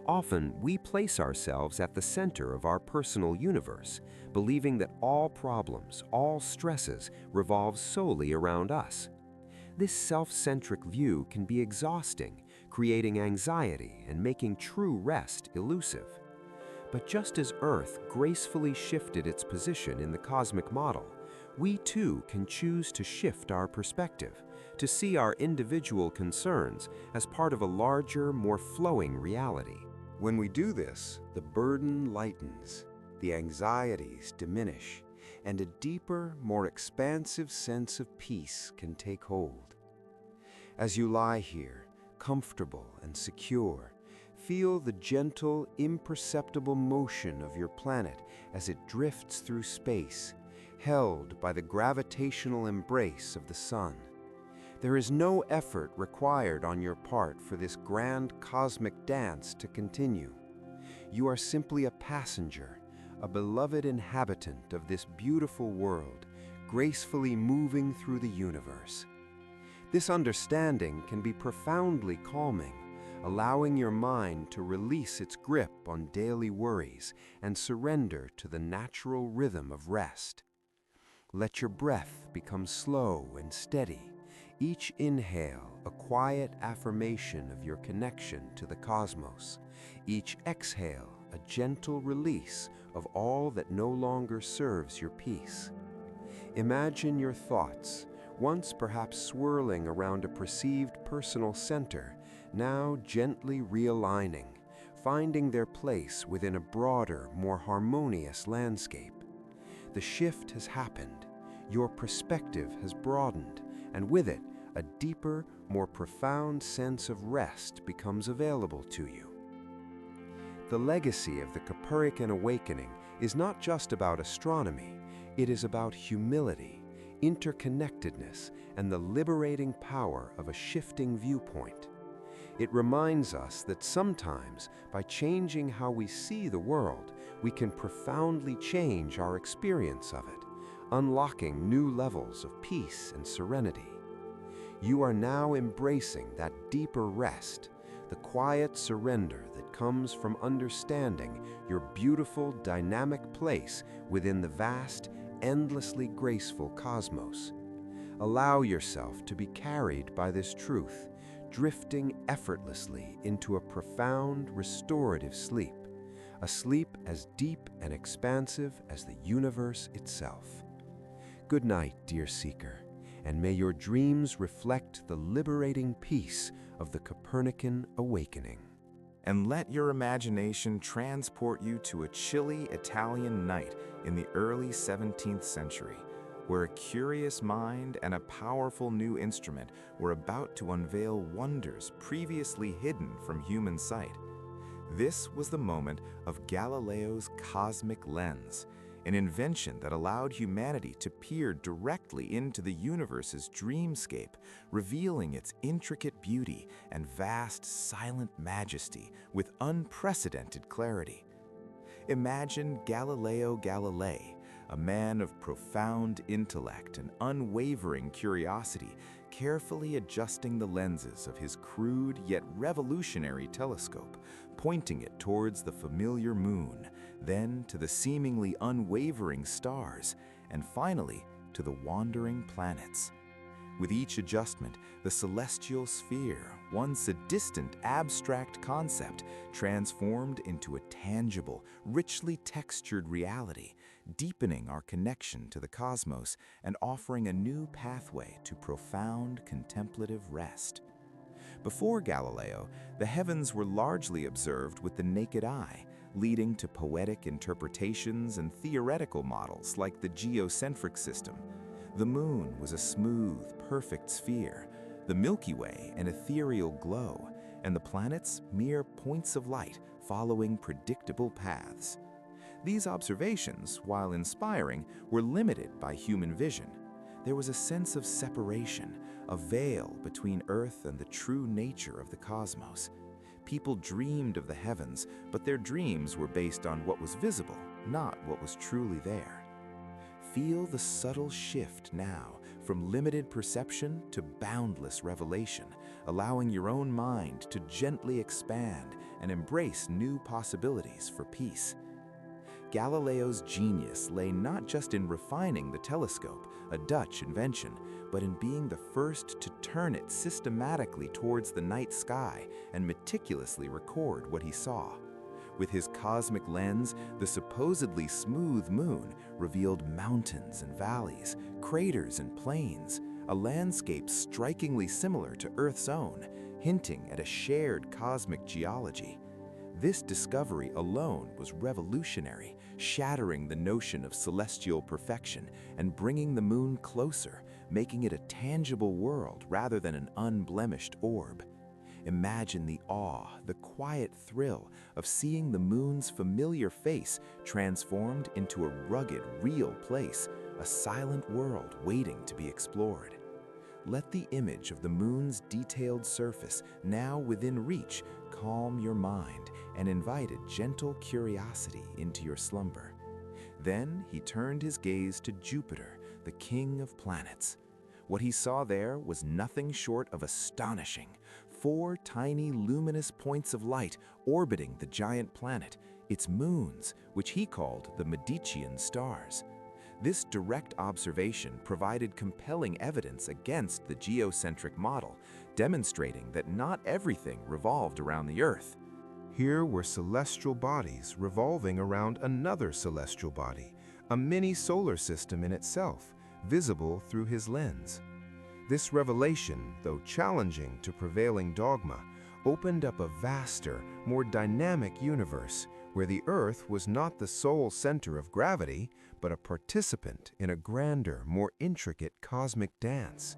Often, we place ourselves at the center of our personal universe, believing that all problems, all stresses, revolve solely around us. This self-centric view can be exhausting, creating anxiety and making true rest elusive. But just as Earth gracefully shifted its position in the cosmic model, we too can choose to shift our perspective, to see our individual concerns as part of a larger, more flowing reality. When we do this, the burden lightens, the anxieties diminish, and a deeper, more expansive sense of peace can take hold. As you lie here, comfortable and secure, feel the gentle, imperceptible motion of your planet as it drifts through space, held by the gravitational embrace of the sun. There is no effort required on your part for this grand cosmic dance to continue. You are simply a passenger, a beloved inhabitant of this beautiful world, gracefully moving through the universe. This understanding can be profoundly calming, allowing your mind to release its grip on daily worries and surrender to the natural rhythm of rest. Let your breath become slow and steady, each inhale a quiet affirmation of your connection to the cosmos, each exhale a gentle release of all that no longer serves your peace. Imagine your thoughts, once perhaps swirling around a perceived personal center, now gently realigning, finding their place within a broader, more harmonious landscape. The shift has happened, your perspective has broadened, and with it, a deeper, more profound sense of rest becomes available to you. The legacy of the Copernican awakening is not just about astronomy, it is about humility, interconnectedness, and the liberating power of a shifting viewpoint. It reminds us that sometimes, by changing how we see the world, we can profoundly change our experience of it, unlocking new levels of peace and serenity. You are now embracing that deeper rest, the quiet surrender that comes from understanding your beautiful, dynamic place within the vast, endlessly graceful cosmos. Allow yourself to be carried by this truth, drifting effortlessly into a profound, restorative sleep, a sleep as deep and expansive as the universe itself. Good night, dear seeker, and may your dreams reflect the liberating peace of the Copernican awakening. And let your imagination transport you to a chilly Italian night in the early 17th century, where a curious mind and a powerful new instrument were about to unveil wonders previously hidden from human sight. This was the moment of Galileo's cosmic lens, an invention that allowed humanity to peer directly into the universe's dreamscape, revealing its intricate beauty and vast, silent majesty with unprecedented clarity. Imagine Galileo Galilei, a man of profound intellect and unwavering curiosity, carefully adjusting the lenses of his crude yet revolutionary telescope, pointing it towards the familiar moon, then to the seemingly unwavering stars, and finally to the wandering planets. With each adjustment, the celestial sphere, once a distant, abstract concept, transformed into a tangible, richly textured reality, deepening our connection to the cosmos and offering a new pathway to profound contemplative rest. Before Galileo, the heavens were largely observed with the naked eye, leading to poetic interpretations and theoretical models like the geocentric system. The moon was a smooth, perfect sphere, the Milky Way an ethereal glow, and the planets mere points of light following predictable paths. These observations, while inspiring, were limited by human vision. There was a sense of separation, a veil between Earth and the true nature of the cosmos. People dreamed of the heavens, but their dreams were based on what was visible, not what was truly there. Feel the subtle shift now from limited perception to boundless revelation, allowing your own mind to gently expand and embrace new possibilities for peace. Galileo's genius lay not just in refining the telescope, a Dutch invention, but in being the first to turn it systematically towards the night sky and meticulously record what he saw. With his cosmic lens, the supposedly smooth moon revealed mountains and valleys, craters and plains, a landscape strikingly similar to Earth's own, hinting at a shared cosmic geology. This discovery alone was revolutionary, shattering the notion of celestial perfection and bringing the moon closer, making it a tangible world rather than an unblemished orb. Imagine the awe, the quiet thrill of seeing the moon's familiar face transformed into a rugged, real place, a silent world waiting to be explored. Let the image of the moon's detailed surface, now within reach, calm your mind and invite a gentle curiosity into your slumber. Then he turned his gaze to Jupiter, the king of planets. What he saw there was nothing short of astonishing. 4 tiny luminous points of light orbiting the giant planet, its moons, which he called the Medicean stars. This direct observation provided compelling evidence against the geocentric model, demonstrating that not everything revolved around the Earth. Here were celestial bodies revolving around another celestial body, a mini solar system in itself, visible through his lens. This revelation, though challenging to prevailing dogma, opened up a vaster, more dynamic universe where the Earth was not the sole center of gravity, but a participant in a grander, more intricate cosmic dance.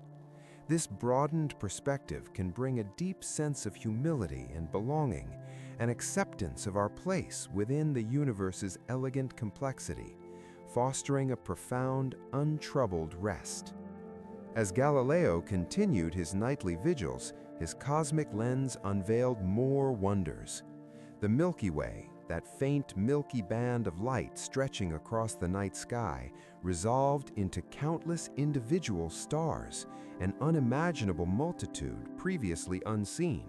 This broadened perspective can bring a deep sense of humility and belonging, an acceptance of our place within the universe's elegant complexity, fostering a profound, untroubled rest. As Galileo continued his nightly vigils, his cosmic lens unveiled more wonders. The Milky Way, that faint milky band of light stretching across the night sky, resolved into countless individual stars, an unimaginable multitude previously unseen.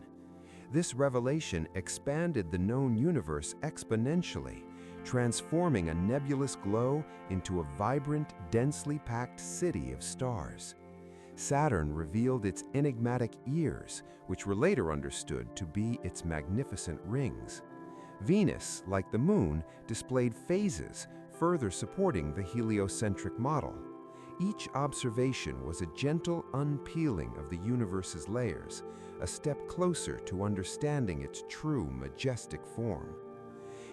This revelation expanded the known universe exponentially, transforming a nebulous glow into a vibrant, densely packed city of stars. Saturn revealed its enigmatic ears, which were later understood to be its magnificent rings. Venus, like the moon, displayed phases, further supporting the heliocentric model. Each observation was a gentle unpeeling of the universe's layers, a step closer to understanding its true majestic form.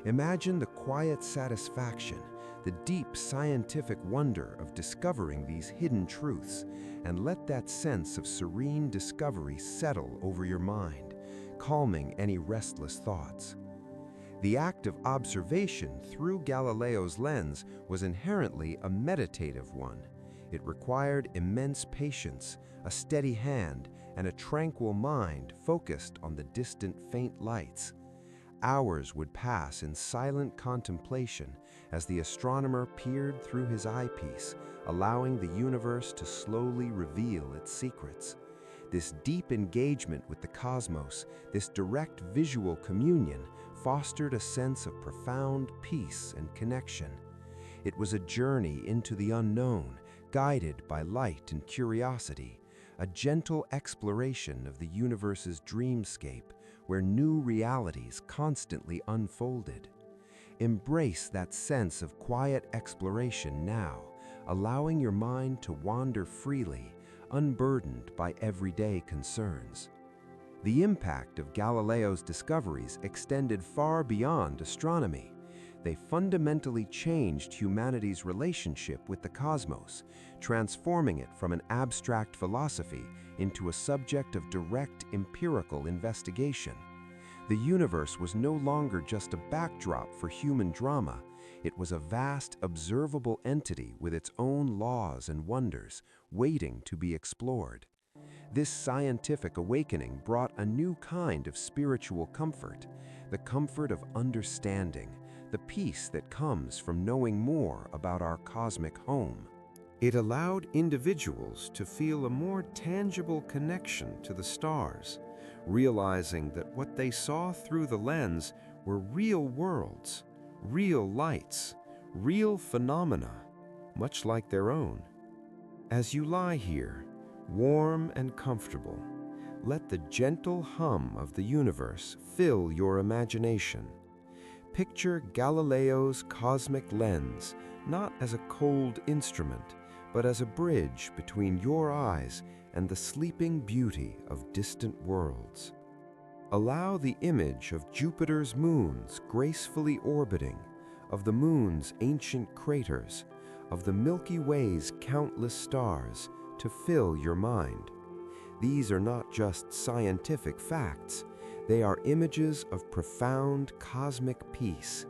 Imagine the quiet satisfaction, the deep scientific wonder of discovering these hidden truths, and let that sense of serene discovery settle over your mind, calming any restless thoughts. The act of observation through Galileo's lens was inherently a meditative one. It required immense patience, a steady hand, and a tranquil mind focused on the distant faint lights. Hours would pass in silent contemplation as the astronomer peered through his eyepiece, allowing the universe to slowly reveal its secrets. This deep engagement with the cosmos, this direct visual communion, fostered a sense of profound peace and connection. It was a journey into the unknown, guided by light and curiosity, a gentle exploration of the universe's dreamscape where new realities constantly unfolded. Embrace that sense of quiet exploration now, allowing your mind to wander freely, unburdened by everyday concerns. The impact of Galileo's discoveries extended far beyond astronomy. They fundamentally changed humanity's relationship with the cosmos, transforming it from an abstract philosophy into a subject of direct empirical investigation. The universe was no longer just a backdrop for human drama. It was a vast, observable entity with its own laws and wonders, waiting to be explored. This scientific awakening brought a new kind of spiritual comfort, the comfort of understanding, the peace that comes from knowing more about our cosmic home. It allowed individuals to feel a more tangible connection to the stars, realizing that what they saw through the lens were real worlds, real lights, real phenomena, much like their own. As you lie here, warm and comfortable, let the gentle hum of the universe fill your imagination. Picture Galileo's cosmic lens not as a cold instrument, but as a bridge between your eyes and the sleeping beauty of distant worlds. Allow the image of Jupiter's moons gracefully orbiting, of the moon's ancient craters, of the Milky Way's countless stars to fill your mind. These are not just scientific facts. They are images of profound cosmic peace,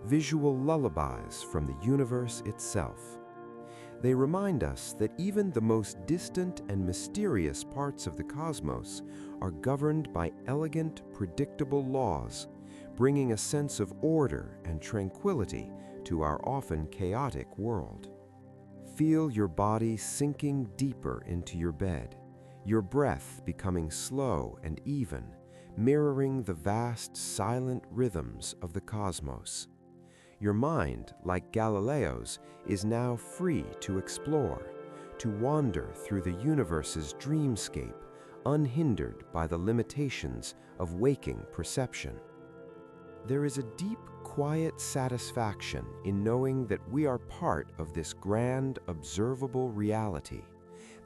visual lullabies from the universe itself. They remind us that even the most distant and mysterious parts of the cosmos are governed by elegant, predictable laws, bringing a sense of order and tranquility to our often chaotic world. Feel your body sinking deeper into your bed, your breath becoming slow and even, mirroring the vast, silent rhythms of the cosmos. Your mind, like Galileo's, is now free to explore, to wander through the universe's dreamscape, unhindered by the limitations of waking perception. There is a deep, quiet satisfaction in knowing that we are part of this grand, observable reality,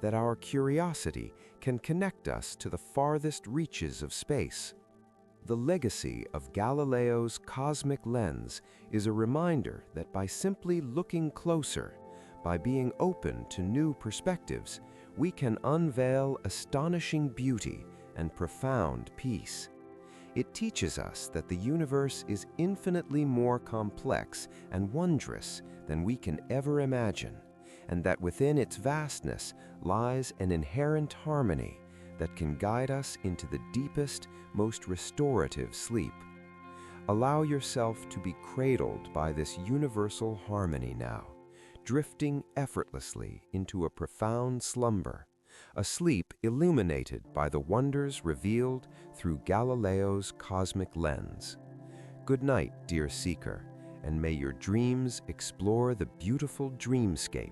that our curiosity can connect us to the farthest reaches of space. The legacy of Galileo's cosmic lens is a reminder that by simply looking closer, by being open to new perspectives, we can unveil astonishing beauty and profound peace. It teaches us that the universe is infinitely more complex and wondrous than we can ever imagine, and that within its vastness lies an inherent harmony that can guide us into the deepest, most restorative sleep. Allow yourself to be cradled by this universal harmony now, drifting effortlessly into a profound slumber, a sleep illuminated by the wonders revealed through Galileo's cosmic lens. Good night, dear seeker, and may your dreams explore the beautiful dreamscape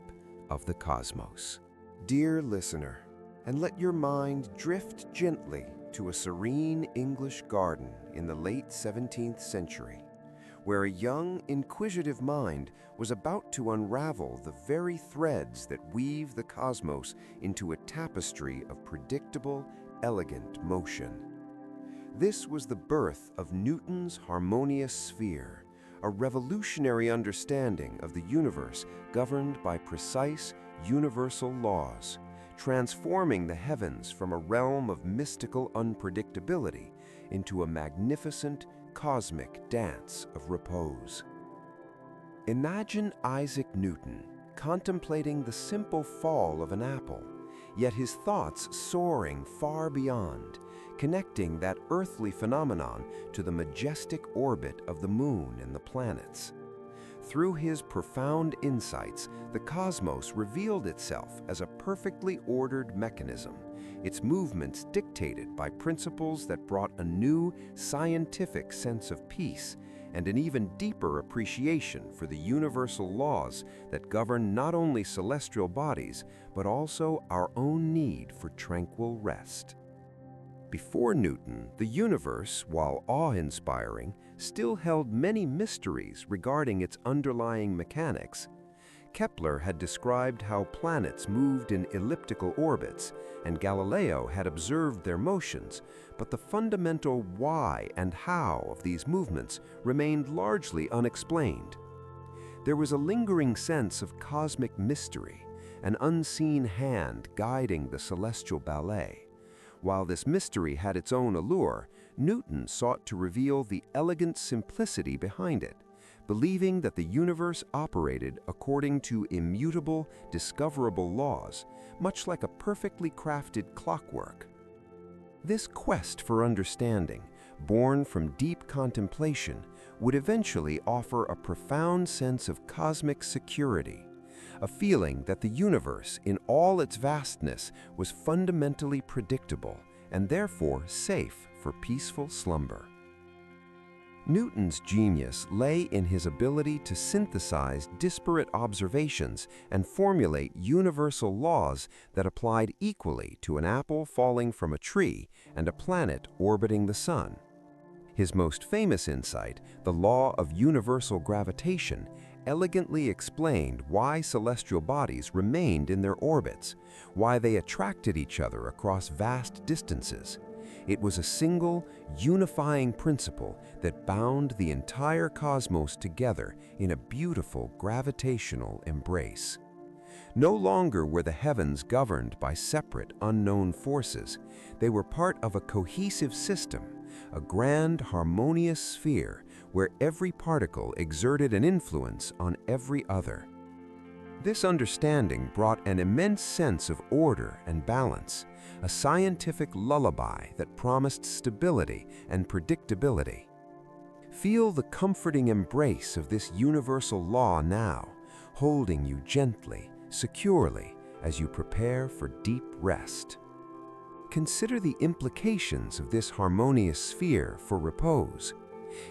of the cosmos. Dear listener, and let your mind drift gently to a serene English garden in the late 17th century, where a young, inquisitive mind was about to unravel the very threads that weave the cosmos into a tapestry of predictable, elegant motion. This was the birth of Newton's harmonious sphere, a revolutionary understanding of the universe governed by precise, universal laws, transforming the heavens from a realm of mystical unpredictability into a magnificent cosmic dance of repose. Imagine Isaac Newton contemplating the simple fall of an apple, yet his thoughts soaring far beyond, connecting that earthly phenomenon to the majestic orbit of the moon and the planets. Through his profound insights, the cosmos revealed itself as a perfectly ordered mechanism, its movements dictated by principles that brought a new scientific sense of peace and an even deeper appreciation for the universal laws that govern not only celestial bodies, but also our own need for tranquil rest. Before Newton, the universe, while awe-inspiring, still held many mysteries regarding its underlying mechanics. Kepler had described how planets moved in elliptical orbits, and Galileo had observed their motions, but the fundamental why and how of these movements remained largely unexplained. There was a lingering sense of cosmic mystery, an unseen hand guiding the celestial ballet. While this mystery had its own allure, Newton sought to reveal the elegant simplicity behind it, believing that the universe operated according to immutable, discoverable laws, much like a perfectly crafted clockwork. This quest for understanding, born from deep contemplation, would eventually offer a profound sense of cosmic security, a feeling that the universe, in all its vastness, was fundamentally predictable and therefore safe for peaceful slumber. Newton's genius lay in his ability to synthesize disparate observations and formulate universal laws that applied equally to an apple falling from a tree and a planet orbiting the sun. His most famous insight, the law of universal gravitation, elegantly explained why celestial bodies remained in their orbits, why they attracted each other across vast distances. It was a single, unifying principle that bound the entire cosmos together in a beautiful gravitational embrace. No longer were the heavens governed by separate, unknown forces. They were part of a cohesive system, a grand, harmonious sphere where every particle exerted an influence on every other. This understanding brought an immense sense of order and balance, a scientific lullaby that promised stability and predictability. Feel the comforting embrace of this universal law now, holding you gently, securely, as you prepare for deep rest. Consider the implications of this harmonious sphere for repose.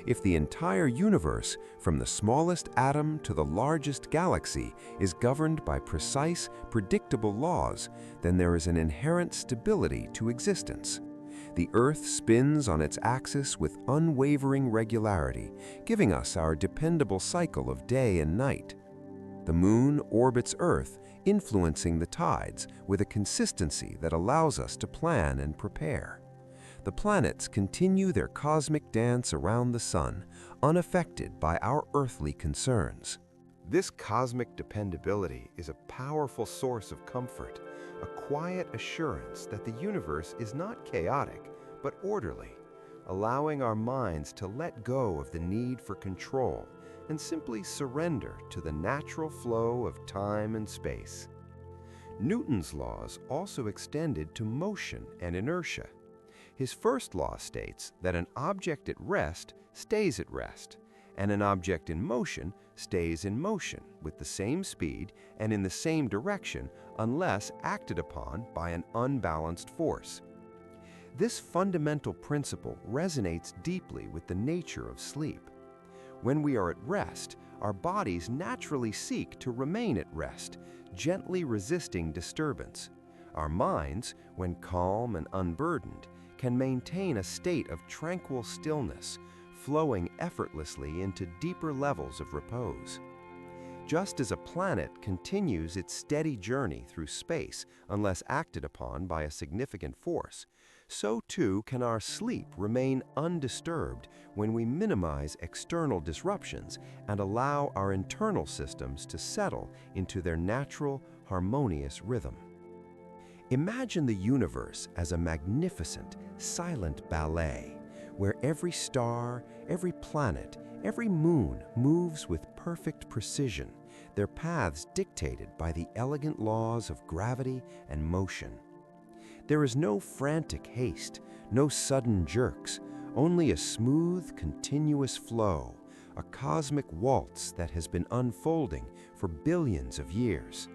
If the entire universe, from the smallest atom to the largest galaxy, is governed by precise, predictable laws, then there is an inherent stability to existence. The Earth spins on its axis with unwavering regularity, giving us our dependable cycle of day and night. The Moon orbits Earth, influencing the tides with a consistency that allows us to plan and prepare. The planets continue their cosmic dance around the Sun, unaffected by our earthly concerns. This cosmic dependability is a powerful source of comfort, a quiet assurance that the universe is not chaotic, but orderly, allowing our minds to let go of the need for control and simply surrender to the natural flow of time and space. Newton's laws also extended to motion and inertia. His first law states that an object at rest stays at rest, and an object in motion stays in motion with the same speed and in the same direction unless acted upon by an unbalanced force. This fundamental principle resonates deeply with the nature of sleep. When we are at rest, our bodies naturally seek to remain at rest, gently resisting disturbance. Our minds, when calm and unburdened, can maintain a state of tranquil stillness, flowing effortlessly into deeper levels of repose. Just as a planet continues its steady journey through space unless acted upon by a significant force, so too can our sleep remain undisturbed when we minimize external disruptions and allow our internal systems to settle into their natural, harmonious rhythm. Imagine the universe as a magnificent, silent ballet, where every star, every planet, every moon moves with perfect precision, their paths dictated by the elegant laws of gravity and motion. There is no frantic haste, no sudden jerks, only a smooth, continuous flow, a cosmic waltz that has been unfolding for billions of years.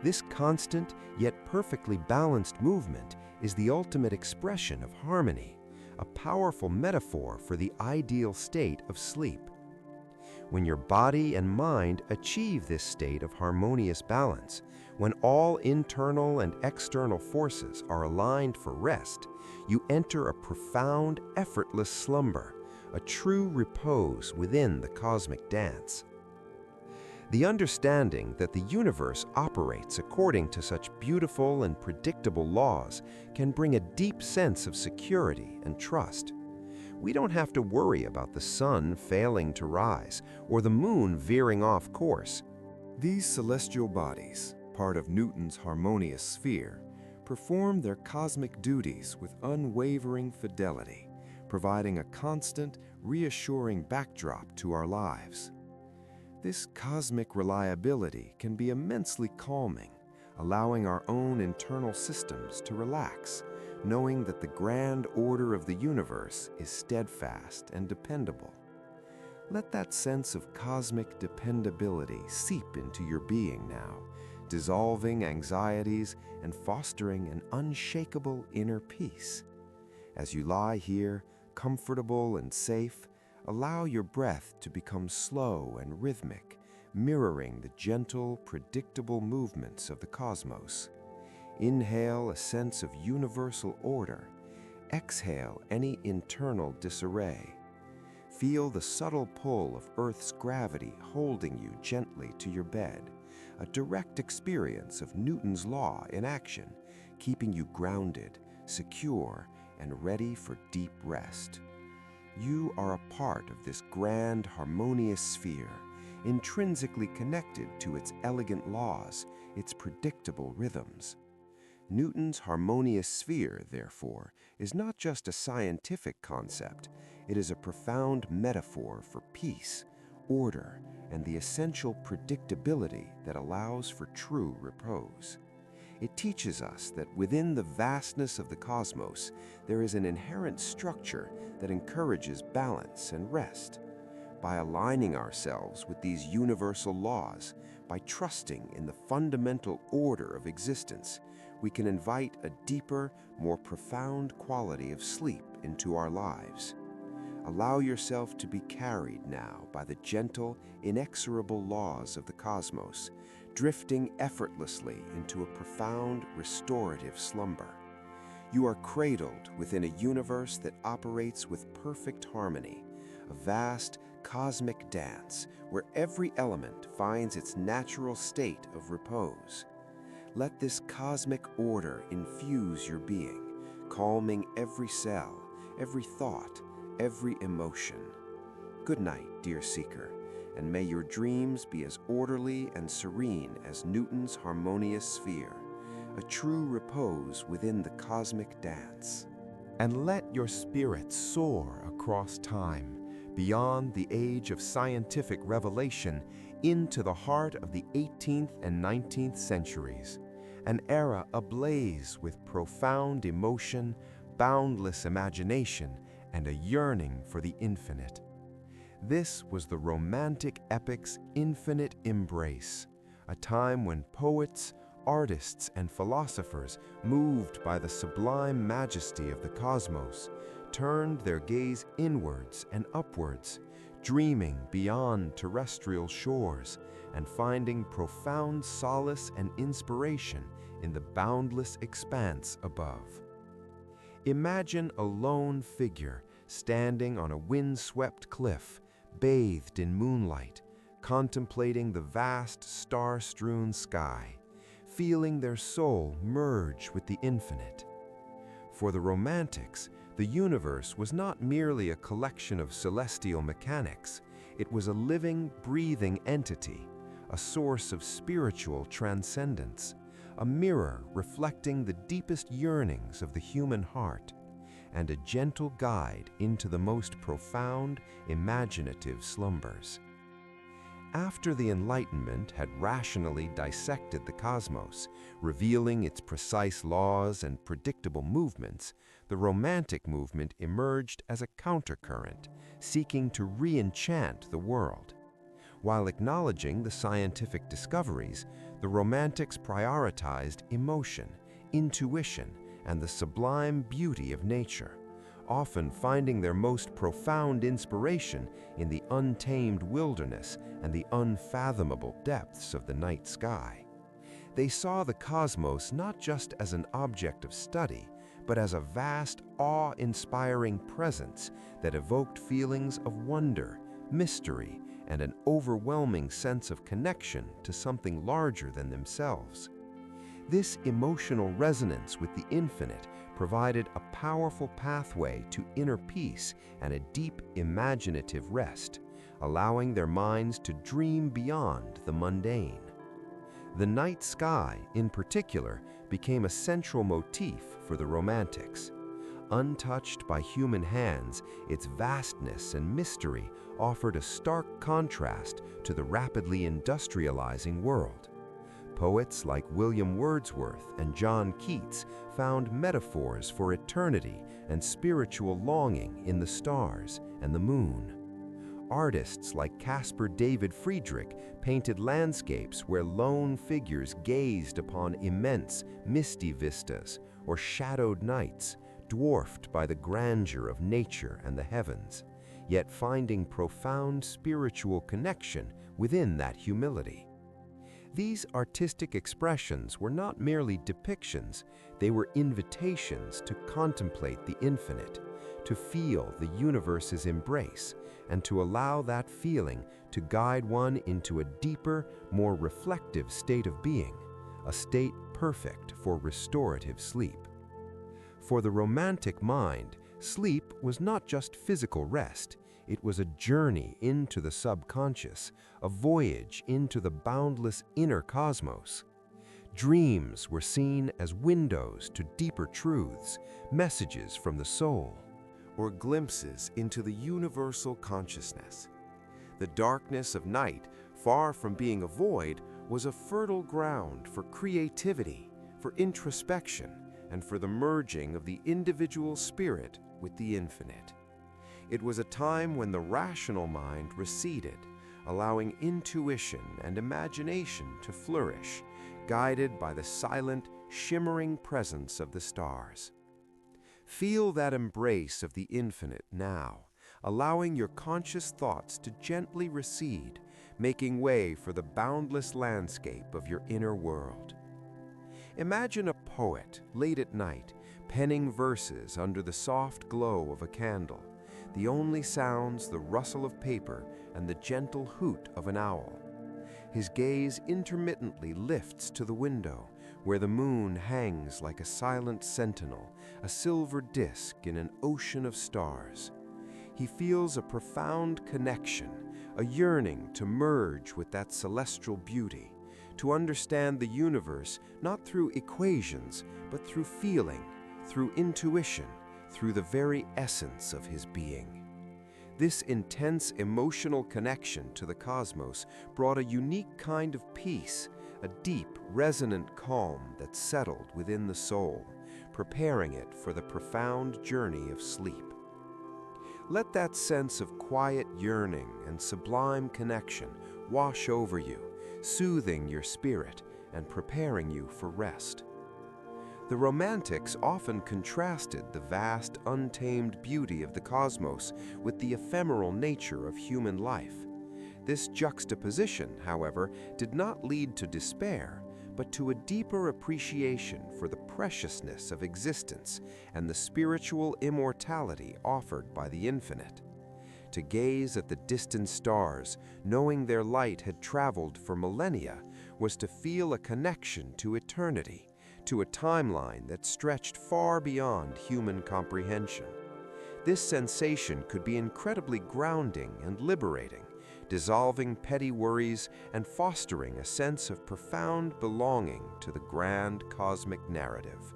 This constant yet perfectly balanced movement is the ultimate expression of harmony, a powerful metaphor for the ideal state of sleep. When your body and mind achieve this state of harmonious balance, when all internal and external forces are aligned for rest, you enter a profound, effortless slumber, a true repose within the cosmic dance. The understanding that the universe operates according to such beautiful and predictable laws can bring a deep sense of security and trust. We don't have to worry about the sun failing to rise or the moon veering off course. These celestial bodies, part of Newton's harmonious sphere, perform their cosmic duties with unwavering fidelity, providing a constant, reassuring backdrop to our lives. This cosmic reliability can be immensely calming, allowing our own internal systems to relax, knowing that the grand order of the universe is steadfast and dependable. Let that sense of cosmic dependability seep into your being now, dissolving anxieties and fostering an unshakable inner peace. As you lie here, comfortable and safe, allow your breath to become slow and rhythmic, mirroring the gentle, predictable movements of the cosmos. Inhale a sense of universal order. Exhale any internal disarray. Feel the subtle pull of Earth's gravity holding you gently to your bed, a direct experience of Newton's law in action, keeping you grounded, secure, and ready for deep rest. You are a part of this grand, harmonious sphere, intrinsically connected to its elegant laws, its predictable rhythms. Newton's harmonious sphere, therefore, is not just a scientific concept, it is a profound metaphor for peace, order, and the essential predictability that allows for true repose. It teaches us that within the vastness of the cosmos, there is an inherent structure that encourages balance and rest. By aligning ourselves with these universal laws, by trusting in the fundamental order of existence, we can invite a deeper, more profound quality of sleep into our lives. Allow yourself to be carried now by the gentle, inexorable laws of the cosmos, drifting effortlessly into a profound, restorative slumber. You are cradled within a universe that operates with perfect harmony, a vast, cosmic dance where every element finds its natural state of repose. Let this cosmic order infuse your being, calming every cell, every thought, every emotion. Good night, dear seeker, and may your dreams be as orderly and serene as Newton's harmonious sphere, a true repose within the cosmic dance. And let your spirit soar across time, beyond the age of scientific revelation, into the heart of the 18th and 19th centuries, an era ablaze with profound emotion, boundless imagination, and a yearning for the infinite. This was the romantic epic's infinite embrace, a time when poets, artists, and philosophers, moved by the sublime majesty of the cosmos, turned their gaze inwards and upwards, dreaming beyond terrestrial shores and finding profound solace and inspiration in the boundless expanse above. Imagine a lone figure standing on a wind-swept cliff, bathed in moonlight, contemplating the vast star-strewn sky, feeling their soul merge with the infinite. For the Romantics, the universe was not merely a collection of celestial mechanics, it was a living, breathing entity, a source of spiritual transcendence, a mirror reflecting the deepest yearnings of the human heart, and a gentle guide into the most profound, imaginative slumbers. After the Enlightenment had rationally dissected the cosmos, revealing its precise laws and predictable movements, the Romantic movement emerged as a countercurrent, seeking to re-enchant the world. While acknowledging the scientific discoveries, the Romantics prioritized emotion, intuition, and the sublime beauty of nature, often finding their most profound inspiration in the untamed wilderness and the unfathomable depths of the night sky. They saw the cosmos not just as an object of study, but as a vast, awe-inspiring presence that evoked feelings of wonder, mystery, and an overwhelming sense of connection to something larger than themselves. This emotional resonance with the infinite provided a powerful pathway to inner peace and a deep imaginative rest, allowing their minds to dream beyond the mundane. The night sky, in particular, became a central motif for the Romantics. Untouched by human hands, its vastness and mystery offered a stark contrast to the rapidly industrializing world. Poets like William Wordsworth and John Keats found metaphors for eternity and spiritual longing in the stars and the moon. Artists like Caspar David Friedrich painted landscapes where lone figures gazed upon immense, misty vistas or shadowed nights, dwarfed by the grandeur of nature and the heavens, yet finding profound spiritual connection within that humility. These artistic expressions were not merely depictions, they were invitations to contemplate the infinite, to feel the universe's embrace, and to allow that feeling to guide one into a deeper, more reflective state of being, a state perfect for restorative sleep. For the Romantic mind, sleep was not just physical rest, it was a journey into the subconscious, a voyage into the boundless inner cosmos. Dreams were seen as windows to deeper truths, messages from the soul, or glimpses into the universal consciousness. The darkness of night, far from being a void, was a fertile ground for creativity, for introspection, and for the merging of the individual spirit with the infinite. It was a time when the rational mind receded, allowing intuition and imagination to flourish, guided by the silent, shimmering presence of the stars. Feel that embrace of the infinite now, allowing your conscious thoughts to gently recede, making way for the boundless landscape of your inner world. Imagine a poet, late at night, penning verses under the soft glow of a candle, the only sounds the rustle of paper and the gentle hoot of an owl. His gaze intermittently lifts to the window, where the moon hangs like a silent sentinel, a silver disk in an ocean of stars. He feels a profound connection, a yearning to merge with that celestial beauty, to understand the universe not through equations, but through feeling, through intuition, through the very essence of his being. This intense emotional connection to the cosmos brought a unique kind of peace, a deep, resonant calm that settled within the soul, preparing it for the profound journey of sleep. Let that sense of quiet yearning and sublime connection wash over you, soothing your spirit and preparing you for rest. The Romantics often contrasted the vast, untamed beauty of the cosmos with the ephemeral nature of human life. This juxtaposition, however, did not lead to despair, but to a deeper appreciation for the preciousness of existence and the spiritual immortality offered by the infinite. To gaze at the distant stars, knowing their light had traveled for millennia, was to feel a connection to eternity, to a timeline that stretched far beyond human comprehension. This sensation could be incredibly grounding and liberating, dissolving petty worries and fostering a sense of profound belonging to the grand cosmic narrative.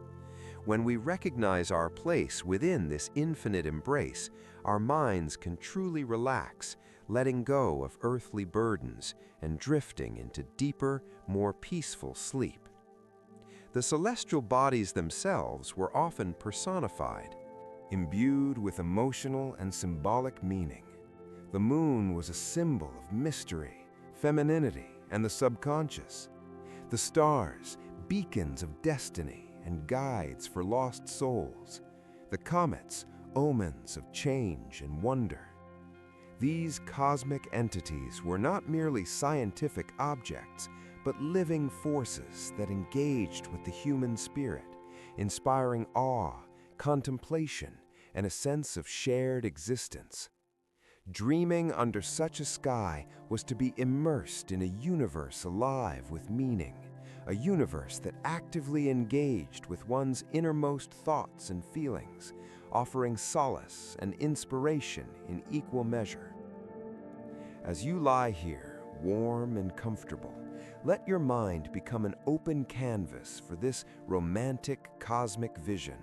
When we recognize our place within this infinite embrace, our minds can truly relax, letting go of earthly burdens and drifting into deeper, more peaceful sleep. The celestial bodies themselves were often personified, imbued with emotional and symbolic meaning. The moon was a symbol of mystery, femininity, and the subconscious. The stars, beacons of destiny and guides for lost souls. The comets, omens of change and wonder. These cosmic entities were not merely scientific objects, but living forces that engaged with the human spirit, inspiring awe, contemplation, and a sense of shared existence. Dreaming under such a sky was to be immersed in a universe alive with meaning, a universe that actively engaged with one's innermost thoughts and feelings, offering solace and inspiration in equal measure. As you lie here, warm and comfortable, let your mind become an open canvas for this romantic cosmic vision.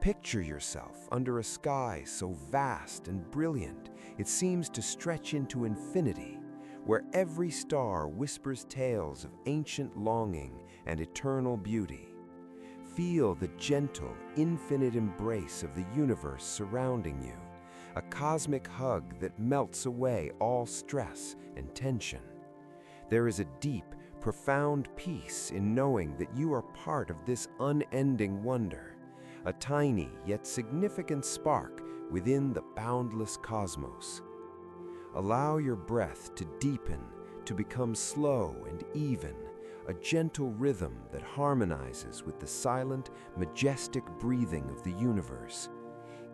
Picture yourself under a sky so vast and brilliant it seems to stretch into infinity, where every star whispers tales of ancient longing and eternal beauty. Feel the gentle, infinite embrace of the universe surrounding you, a cosmic hug that melts away all stress and tension. There is a deep, profound peace in knowing that you are part of this unending wonder, a tiny yet significant spark within the boundless cosmos. Allow your breath to deepen, to become slow and even, a gentle rhythm that harmonizes with the silent, majestic breathing of the universe.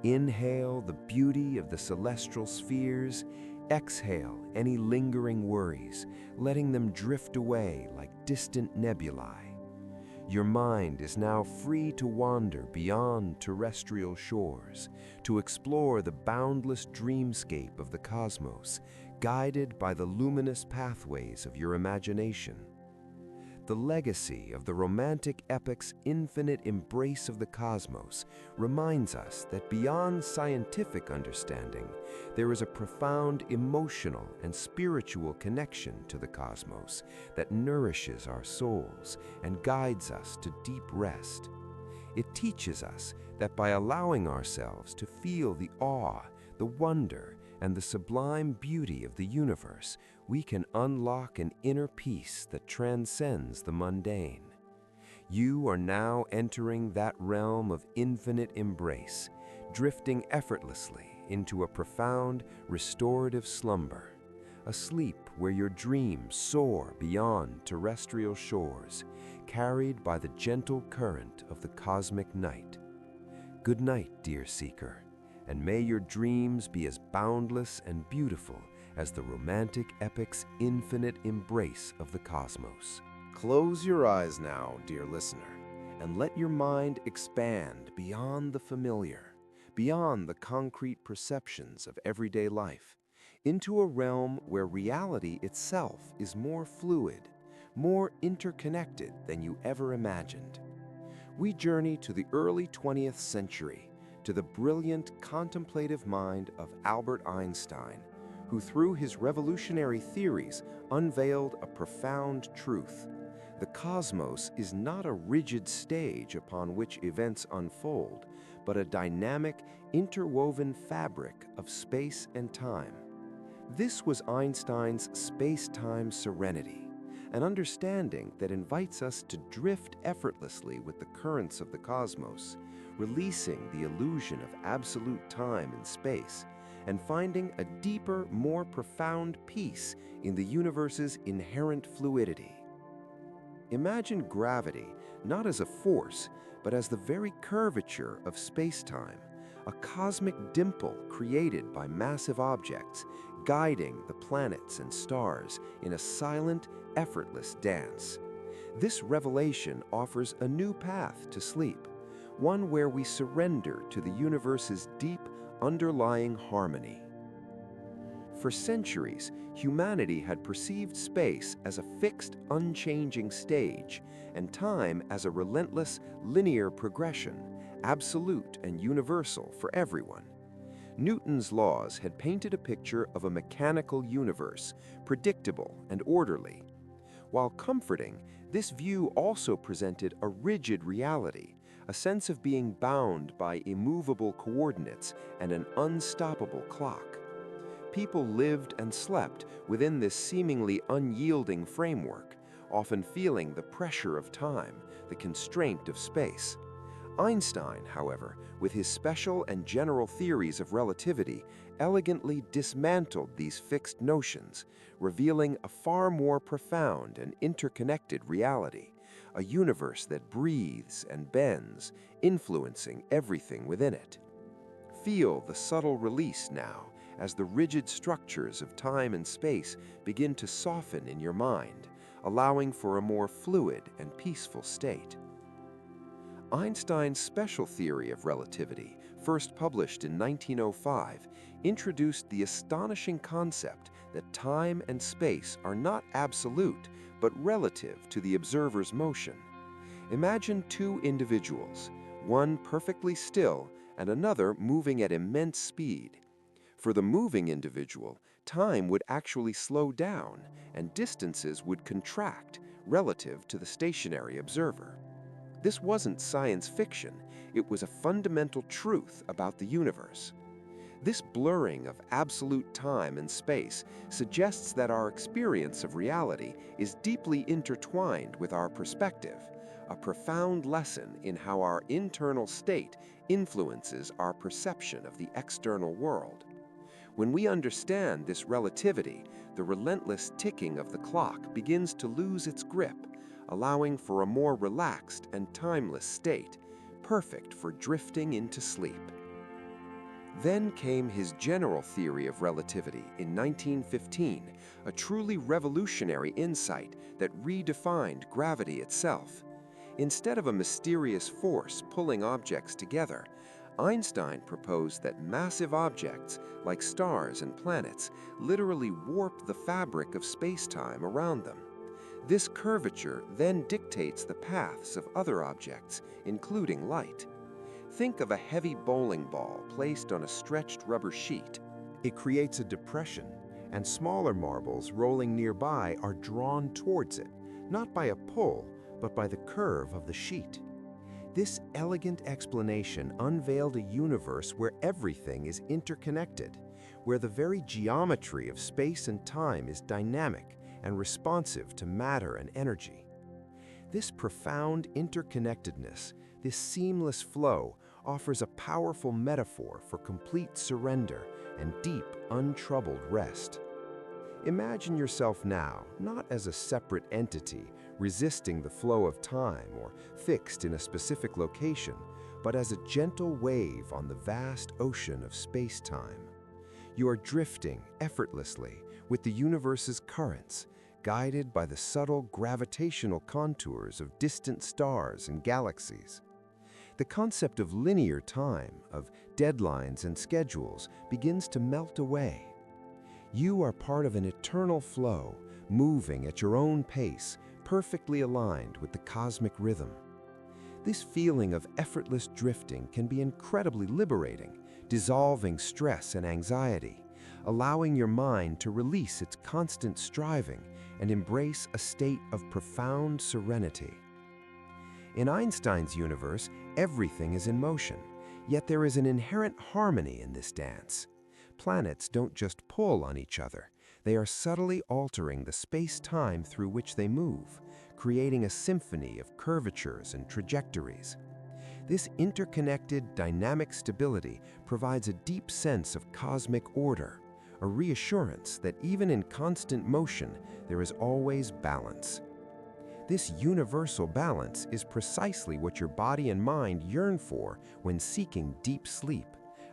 Inhale the beauty of the celestial spheres, exhale any lingering worries, letting them drift away like distant nebulae. Your mind is now free to wander beyond terrestrial shores, to explore the boundless dreamscape of the cosmos, guided by the luminous pathways of your imagination. The legacy of the romantic epic's infinite embrace of the cosmos reminds us that beyond scientific understanding, there is a profound emotional and spiritual connection to the cosmos that nourishes our souls and guides us to deep rest. It teaches us that by allowing ourselves to feel the awe, the wonder, and the sublime beauty of the universe, we can unlock an inner peace that transcends the mundane. You are now entering that realm of infinite embrace, drifting effortlessly into a profound, restorative slumber, a sleep where your dreams soar beyond terrestrial shores, carried by the gentle current of the cosmic night. Good night, dear seeker, and may your dreams be as boundless and beautiful as the romantic epic's infinite embrace of the cosmos. Close your eyes now, dear listener, and let your mind expand beyond the familiar, beyond the concrete perceptions of everyday life, into a realm where reality itself is more fluid, more interconnected than you ever imagined. We journey to the early 20th century, to the brilliant contemplative mind of Albert Einstein, who through his revolutionary theories unveiled a profound truth. The cosmos is not a rigid stage upon which events unfold, but a dynamic, interwoven fabric of space and time. This was Einstein's space-time serenity, an understanding that invites us to drift effortlessly with the currents of the cosmos, releasing the illusion of absolute time and space, and finding a deeper, more profound peace in the universe's inherent fluidity. Imagine gravity not as a force, but as the very curvature of space-time, a cosmic dimple created by massive objects, guiding the planets and stars in a silent, effortless dance. This revelation offers a new path to sleep, one where we surrender to the universe's deep, underlying harmony. For centuries, humanity had perceived space as a fixed, unchanging stage, and time as a relentless, linear progression, absolute and universal for everyone. Newton's laws had painted a picture of a mechanical universe, predictable and orderly. While comforting, this view also presented a rigid reality, a sense of being bound by immovable coordinates and an unstoppable clock. People lived and slept within this seemingly unyielding framework, often feeling the pressure of time, the constraint of space. Einstein, however, with his special and general theories of relativity, elegantly dismantled these fixed notions, revealing a far more profound and interconnected reality, a universe that breathes and bends, influencing everything within it. Feel the subtle release now as the rigid structures of time and space begin to soften in your mind, allowing for a more fluid and peaceful state. Einstein's special theory of relativity, first published in 1905, introduced the astonishing concept that time and space are not absolute, but relative to the observer's motion. Imagine two individuals, one perfectly still and another moving at immense speed. For the moving individual, time would actually slow down and distances would contract relative to the stationary observer. This wasn't science fiction, it was a fundamental truth about the universe. This blurring of absolute time and space suggests that our experience of reality is deeply intertwined with our perspective, a profound lesson in how our internal state influences our perception of the external world. When we understand this relativity, the relentless ticking of the clock begins to lose its grip, allowing for a more relaxed and timeless state, perfect for drifting into sleep. Then came his general theory of relativity in 1915, a truly revolutionary insight that redefined gravity itself. Instead of a mysterious force pulling objects together, Einstein proposed that massive objects, like stars and planets, literally warp the fabric of space-time around them. This curvature then dictates the paths of other objects, including light. Think of a heavy bowling ball placed on a stretched rubber sheet. It creates a depression, and smaller marbles rolling nearby are drawn towards it, not by a pull, but by the curve of the sheet. This elegant explanation unveiled a universe where everything is interconnected, where the very geometry of space and time is dynamic and responsive to matter and energy. This profound interconnectedness, this seamless flow, offers a powerful metaphor for complete surrender and deep, untroubled rest. Imagine yourself now not as a separate entity resisting the flow of time or fixed in a specific location, but as a gentle wave on the vast ocean of space-time. You are drifting effortlessly with the universe's currents, guided by the subtle gravitational contours of distant stars and galaxies. The concept of linear time, of deadlines and schedules, begins to melt away. You are part of an eternal flow, moving at your own pace, perfectly aligned with the cosmic rhythm. This feeling of effortless drifting can be incredibly liberating, dissolving stress and anxiety, allowing your mind to release its constant striving and embrace a state of profound serenity. In Einstein's universe, everything is in motion, yet there is an inherent harmony in this dance. Planets don't just pull on each other, they are subtly altering the space-time through which they move, creating a symphony of curvatures and trajectories. This interconnected, dynamic stability provides a deep sense of cosmic order, a reassurance that even in constant motion, there is always balance. This universal balance is precisely what your body and mind yearn for when seeking deep sleep,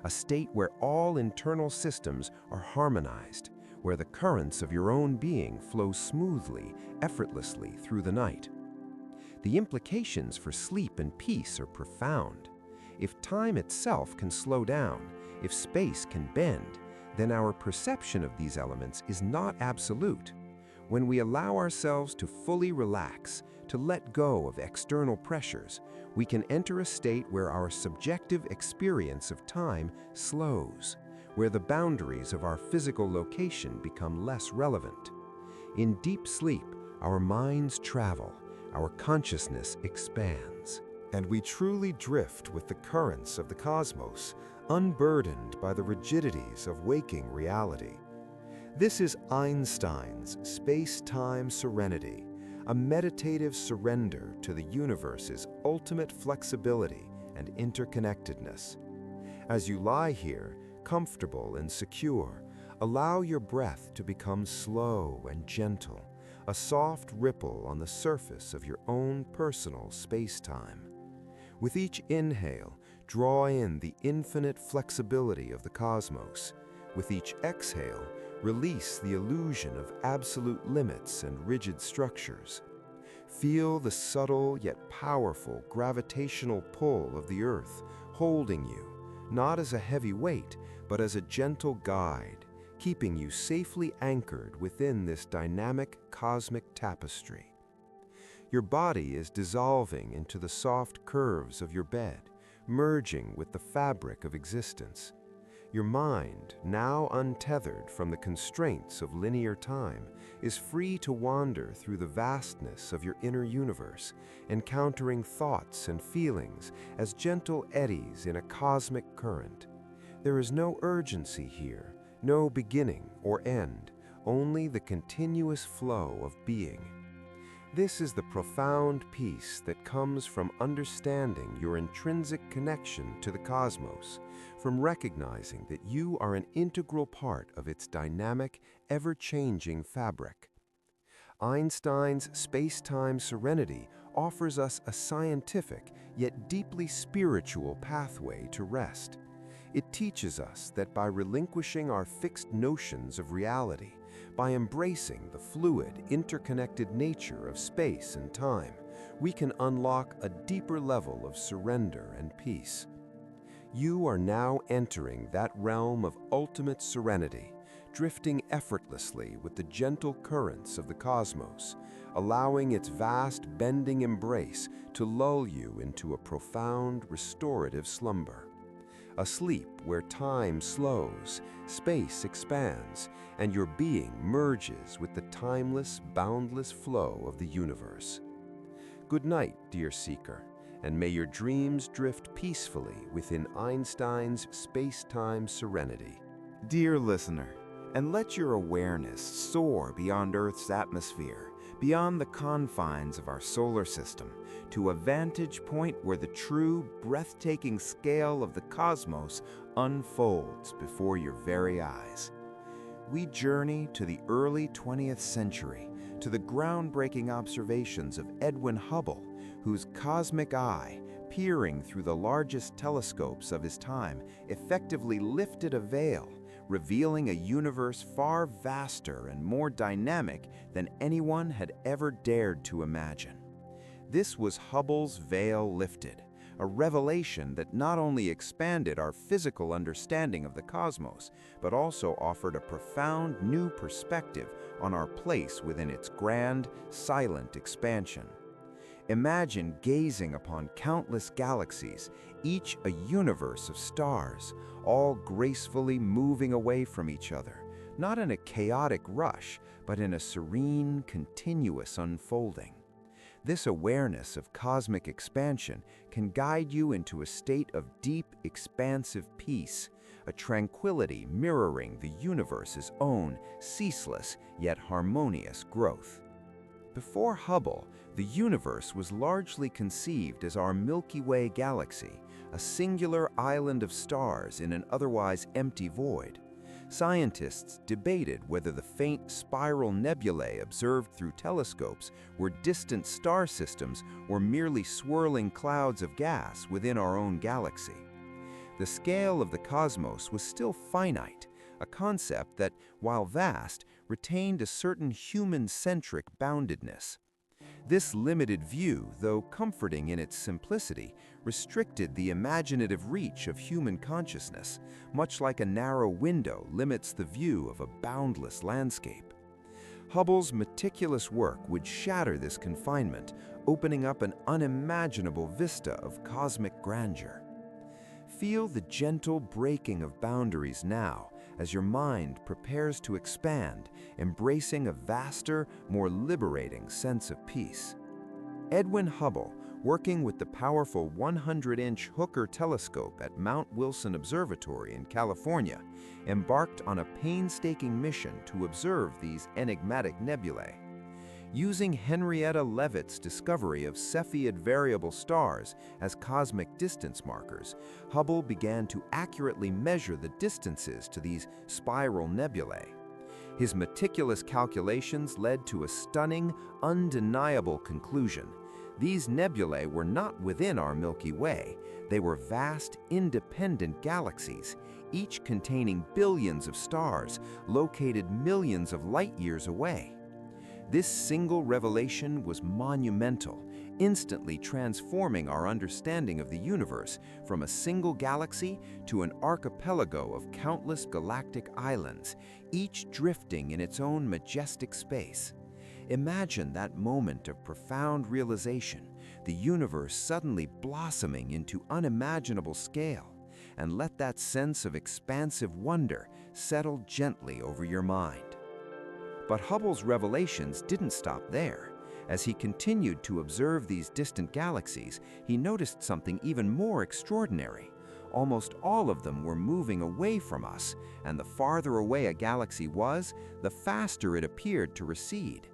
a state where all internal systems are harmonized, where the currents of your own being flow smoothly, effortlessly through the night. The implications for sleep and peace are profound. If time itself can slow down, if space can bend, then our perception of these elements is not absolute. When we allow ourselves to fully relax, to let go of external pressures, we can enter a state where our subjective experience of time slows, where the boundaries of our physical location become less relevant. In deep sleep, our minds travel, our consciousness expands, and we truly drift with the currents of the cosmos, unburdened by the rigidities of waking reality. This is Einstein's space-time serenity, a meditative surrender to the universe's ultimate flexibility and interconnectedness. As you lie here, comfortable and secure, allow your breath to become slow and gentle, a soft ripple on the surface of your own personal space-time. With each inhale, draw in the infinite flexibility of the cosmos. With each exhale, release the illusion of absolute limits and rigid structures. Feel the subtle yet powerful gravitational pull of the Earth holding you, not as a heavy weight, but as a gentle guide, keeping you safely anchored within this dynamic cosmic tapestry. Your body is dissolving into the soft curves of your bed, merging with the fabric of existence. Your mind, now untethered from the constraints of linear time, is free to wander through the vastness of your inner universe, encountering thoughts and feelings as gentle eddies in a cosmic current. There is no urgency here, no beginning or end, only the continuous flow of being. This is the profound peace that comes from understanding your intrinsic connection to the cosmos, from recognizing that you are an integral part of its dynamic, ever-changing fabric. Einstein's space-time serenity offers us a scientific yet deeply spiritual pathway to rest. It teaches us that by relinquishing our fixed notions of reality, by embracing the fluid, interconnected nature of space and time, we can unlock a deeper level of surrender and peace. You are now entering that realm of ultimate serenity, drifting effortlessly with the gentle currents of the cosmos, allowing its vast bending embrace to lull you into a profound restorative slumber. A sleep where time slows, space expands, and your being merges with the timeless, boundless flow of the universe. Good night, dear seeker, and may your dreams drift peacefully within Einstein's space-time serenity. Dear listener, and let your awareness soar beyond Earth's atmosphere, beyond the confines of our solar system, to a vantage point where the true, breathtaking scale of the cosmos unfolds before your very eyes. We journey to the early 20th century, to the groundbreaking observations of Edwin Hubble, whose cosmic eye, peering through the largest telescopes of his time, effectively lifted a veil, revealing a universe far vaster and more dynamic than anyone had ever dared to imagine. This was Hubble's veil lifted, a revelation that not only expanded our physical understanding of the cosmos, but also offered a profound new perspective on our place within its grand, silent expansion. Imagine gazing upon countless galaxies, each a universe of stars, all gracefully moving away from each other, not in a chaotic rush, but in a serene, continuous unfolding. This awareness of cosmic expansion can guide you into a state of deep, expansive peace, a tranquility mirroring the universe's own ceaseless yet harmonious growth. Before Hubble, the universe was largely conceived as our Milky Way galaxy, a singular island of stars in an otherwise empty void. Scientists debated whether the faint spiral nebulae observed through telescopes were distant star systems or merely swirling clouds of gas within our own galaxy. The scale of the cosmos was still finite, a concept that, while vast, retained a certain human-centric boundedness. This limited view, though comforting in its simplicity, restricted the imaginative reach of human consciousness, much like a narrow window limits the view of a boundless landscape. Hubble's meticulous work would shatter this confinement, opening up an unimaginable vista of cosmic grandeur. Feel the gentle breaking of boundaries now, as your mind prepares to expand, embracing a vaster, more liberating sense of peace. Edwin Hubble, working with the powerful 100-inch Hooker telescope at Mount Wilson Observatory in California, embarked on a painstaking mission to observe these enigmatic nebulae. Using Henrietta Leavitt's discovery of Cepheid variable stars as cosmic distance markers, Hubble began to accurately measure the distances to these spiral nebulae. His meticulous calculations led to a stunning, undeniable conclusion. These nebulae were not within our Milky Way. They were vast, independent galaxies, each containing billions of stars located millions of light-years away. This single revelation was monumental, instantly transforming our understanding of the universe from a single galaxy to an archipelago of countless galactic islands, each drifting in its own majestic space. Imagine that moment of profound realization, the universe suddenly blossoming into unimaginable scale, and let that sense of expansive wonder settle gently over your mind. But Hubble's revelations didn't stop there. As he continued to observe these distant galaxies, he noticed something even more extraordinary. Almost all of them were moving away from us, and the farther away a galaxy was, the faster it appeared to recede.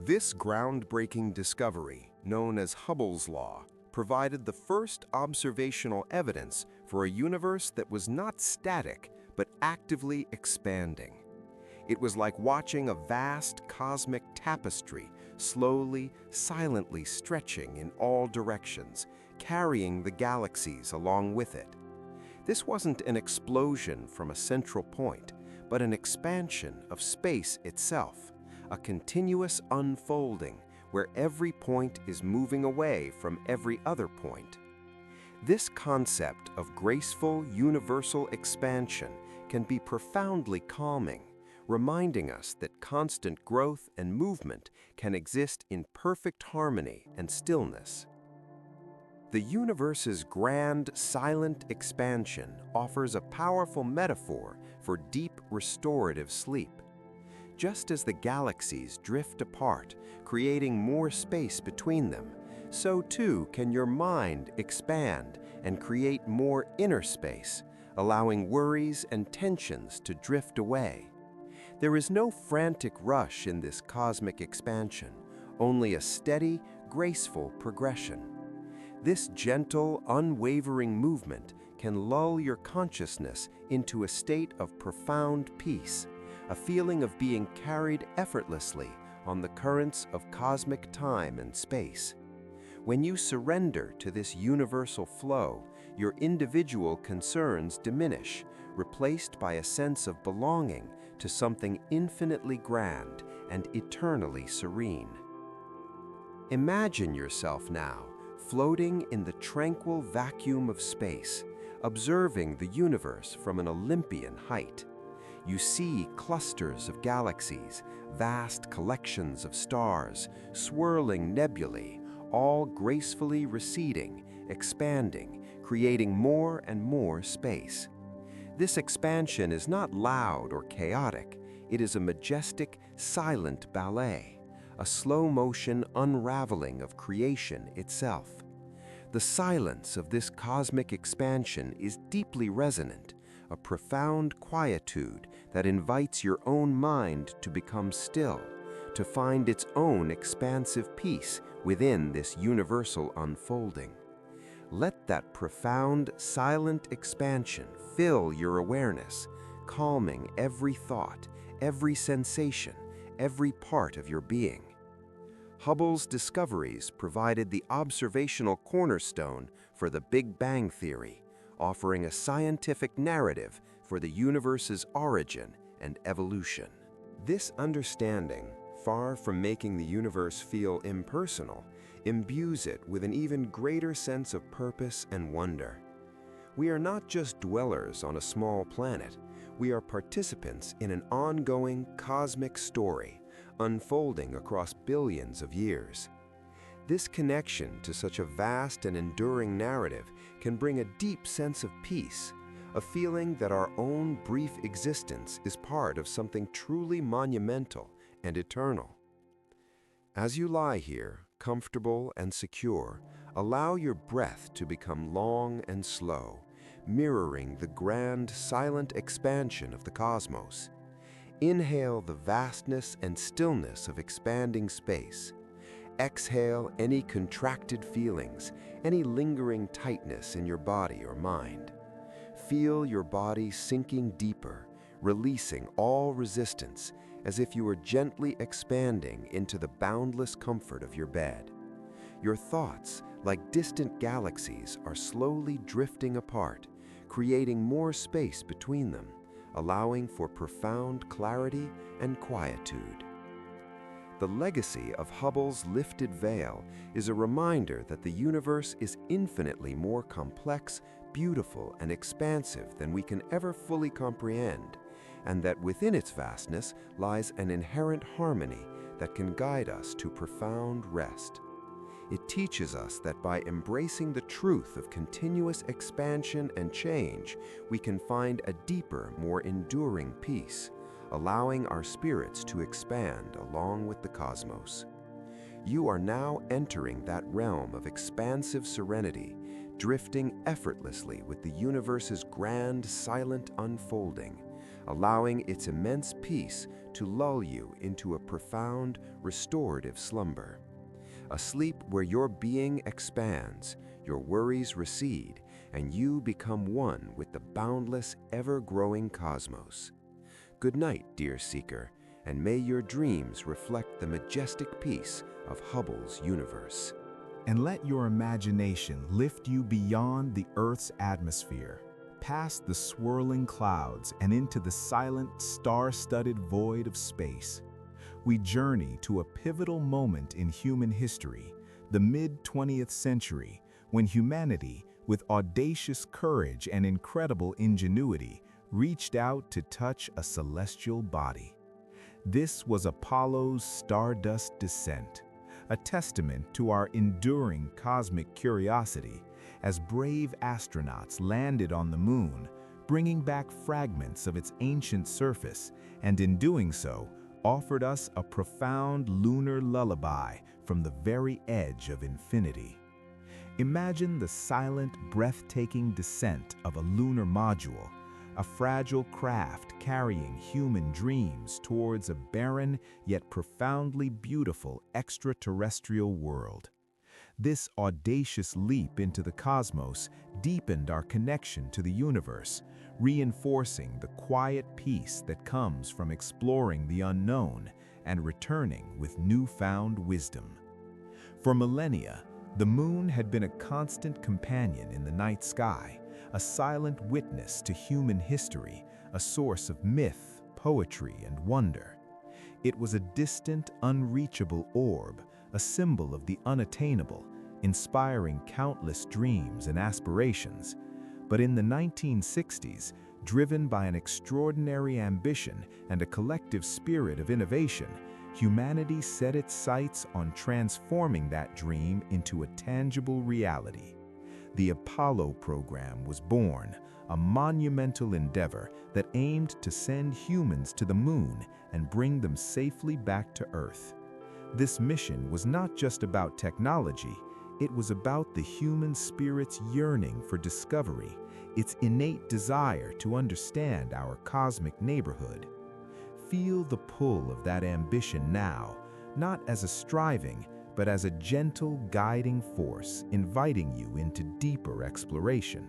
This groundbreaking discovery, known as Hubble's law, provided the first observational evidence for a universe that was not static, but actively expanding. It was like watching a vast cosmic tapestry slowly, silently stretching in all directions, carrying the galaxies along with it. This wasn't an explosion from a central point, but an expansion of space itself, a continuous unfolding where every point is moving away from every other point. This concept of graceful, universal expansion can be profoundly calming, reminding us that constant growth and movement can exist in perfect harmony and stillness. The universe's grand, silent expansion offers a powerful metaphor for deep, restorative sleep. Just as the galaxies drift apart, creating more space between them, so too can your mind expand and create more inner space, allowing worries and tensions to drift away. There is no frantic rush in this cosmic expansion, only a steady, graceful progression. This gentle, unwavering movement can lull your consciousness into a state of profound peace, a feeling of being carried effortlessly on the currents of cosmic time and space. When you surrender to this universal flow, your individual concerns diminish, replaced by a sense of belonging to something infinitely grand and eternally serene. Imagine yourself now floating in the tranquil vacuum of space, observing the universe from an Olympian height. You see clusters of galaxies, vast collections of stars, swirling nebulae, all gracefully receding, expanding, creating more and more space. This expansion is not loud or chaotic. It is a majestic, silent ballet, a slow-motion unraveling of creation itself. The silence of this cosmic expansion is deeply resonant, a profound quietude that invites your own mind to become still, to find its own expansive peace within this universal unfolding. Let that profound, silent expansion fill your awareness, calming every thought, every sensation, every part of your being. Hubble's discoveries provided the observational cornerstone for the Big Bang Theory, offering a scientific narrative for the universe's origin and evolution. This understanding, far from making the universe feel impersonal, imbues it with an even greater sense of purpose and wonder. We are not just dwellers on a small planet, we are participants in an ongoing cosmic story, unfolding across billions of years. This connection to such a vast and enduring narrative can bring a deep sense of peace, a feeling that our own brief existence is part of something truly monumental and eternal. As you lie here, comfortable and secure, allow your breath to become long and slow, mirroring the grand, silent expansion of the cosmos. Inhale the vastness and stillness of expanding space. Exhale any contracted feelings, any lingering tightness in your body or mind. Feel your body sinking deeper, releasing all resistance, as if you were gently expanding into the boundless comfort of your bed. Your thoughts, like distant galaxies, are slowly drifting apart, creating more space between them, allowing for profound clarity and quietude. The legacy of Hubble's lifted veil is a reminder that the universe is infinitely more complex, beautiful, and expansive than we can ever fully comprehend, and that within its vastness lies an inherent harmony that can guide us to profound rest. It teaches us that by embracing the truth of continuous expansion and change, we can find a deeper, more enduring peace, allowing our spirits to expand along with the cosmos. You are now entering that realm of expansive serenity, drifting effortlessly with the universe's grand, silent unfolding, allowing its immense peace to lull you into a profound, restorative slumber. A sleep where your being expands, your worries recede, and you become one with the boundless, ever-growing cosmos. Good night, dear seeker, and may your dreams reflect the majestic peace of Hubble's universe. And let your imagination lift you beyond the Earth's atmosphere, past the swirling clouds and into the silent, star-studded void of space. We journey to a pivotal moment in human history, the mid-20th century, when humanity, with audacious courage and incredible ingenuity, reached out to touch a celestial body. This was Apollo's stardust descent, a testament to our enduring cosmic curiosity as brave astronauts landed on the moon, bringing back fragments of its ancient surface, and in doing so, offered us a profound lunar lullaby from the very edge of infinity. Imagine the silent, breathtaking descent of a lunar module, a fragile craft carrying human dreams towards a barren yet profoundly beautiful extraterrestrial world. This audacious leap into the cosmos deepened our connection to the universe, reinforcing the quiet peace that comes from exploring the unknown and returning with newfound wisdom. For millennia, the moon had been a constant companion in the night sky, a silent witness to human history, a source of myth, poetry, and wonder. It was a distant, unreachable orb, a symbol of the unattainable, inspiring countless dreams and aspirations. But in the 1960s, driven by an extraordinary ambition and a collective spirit of innovation, humanity set its sights on transforming that dream into a tangible reality. The Apollo program was born, a monumental endeavor that aimed to send humans to the moon and bring them safely back to Earth. This mission was not just about technology, it was about the human spirit's yearning for discovery, its innate desire to understand our cosmic neighborhood. Feel the pull of that ambition now, not as a striving, but as a gentle guiding force inviting you into deeper exploration.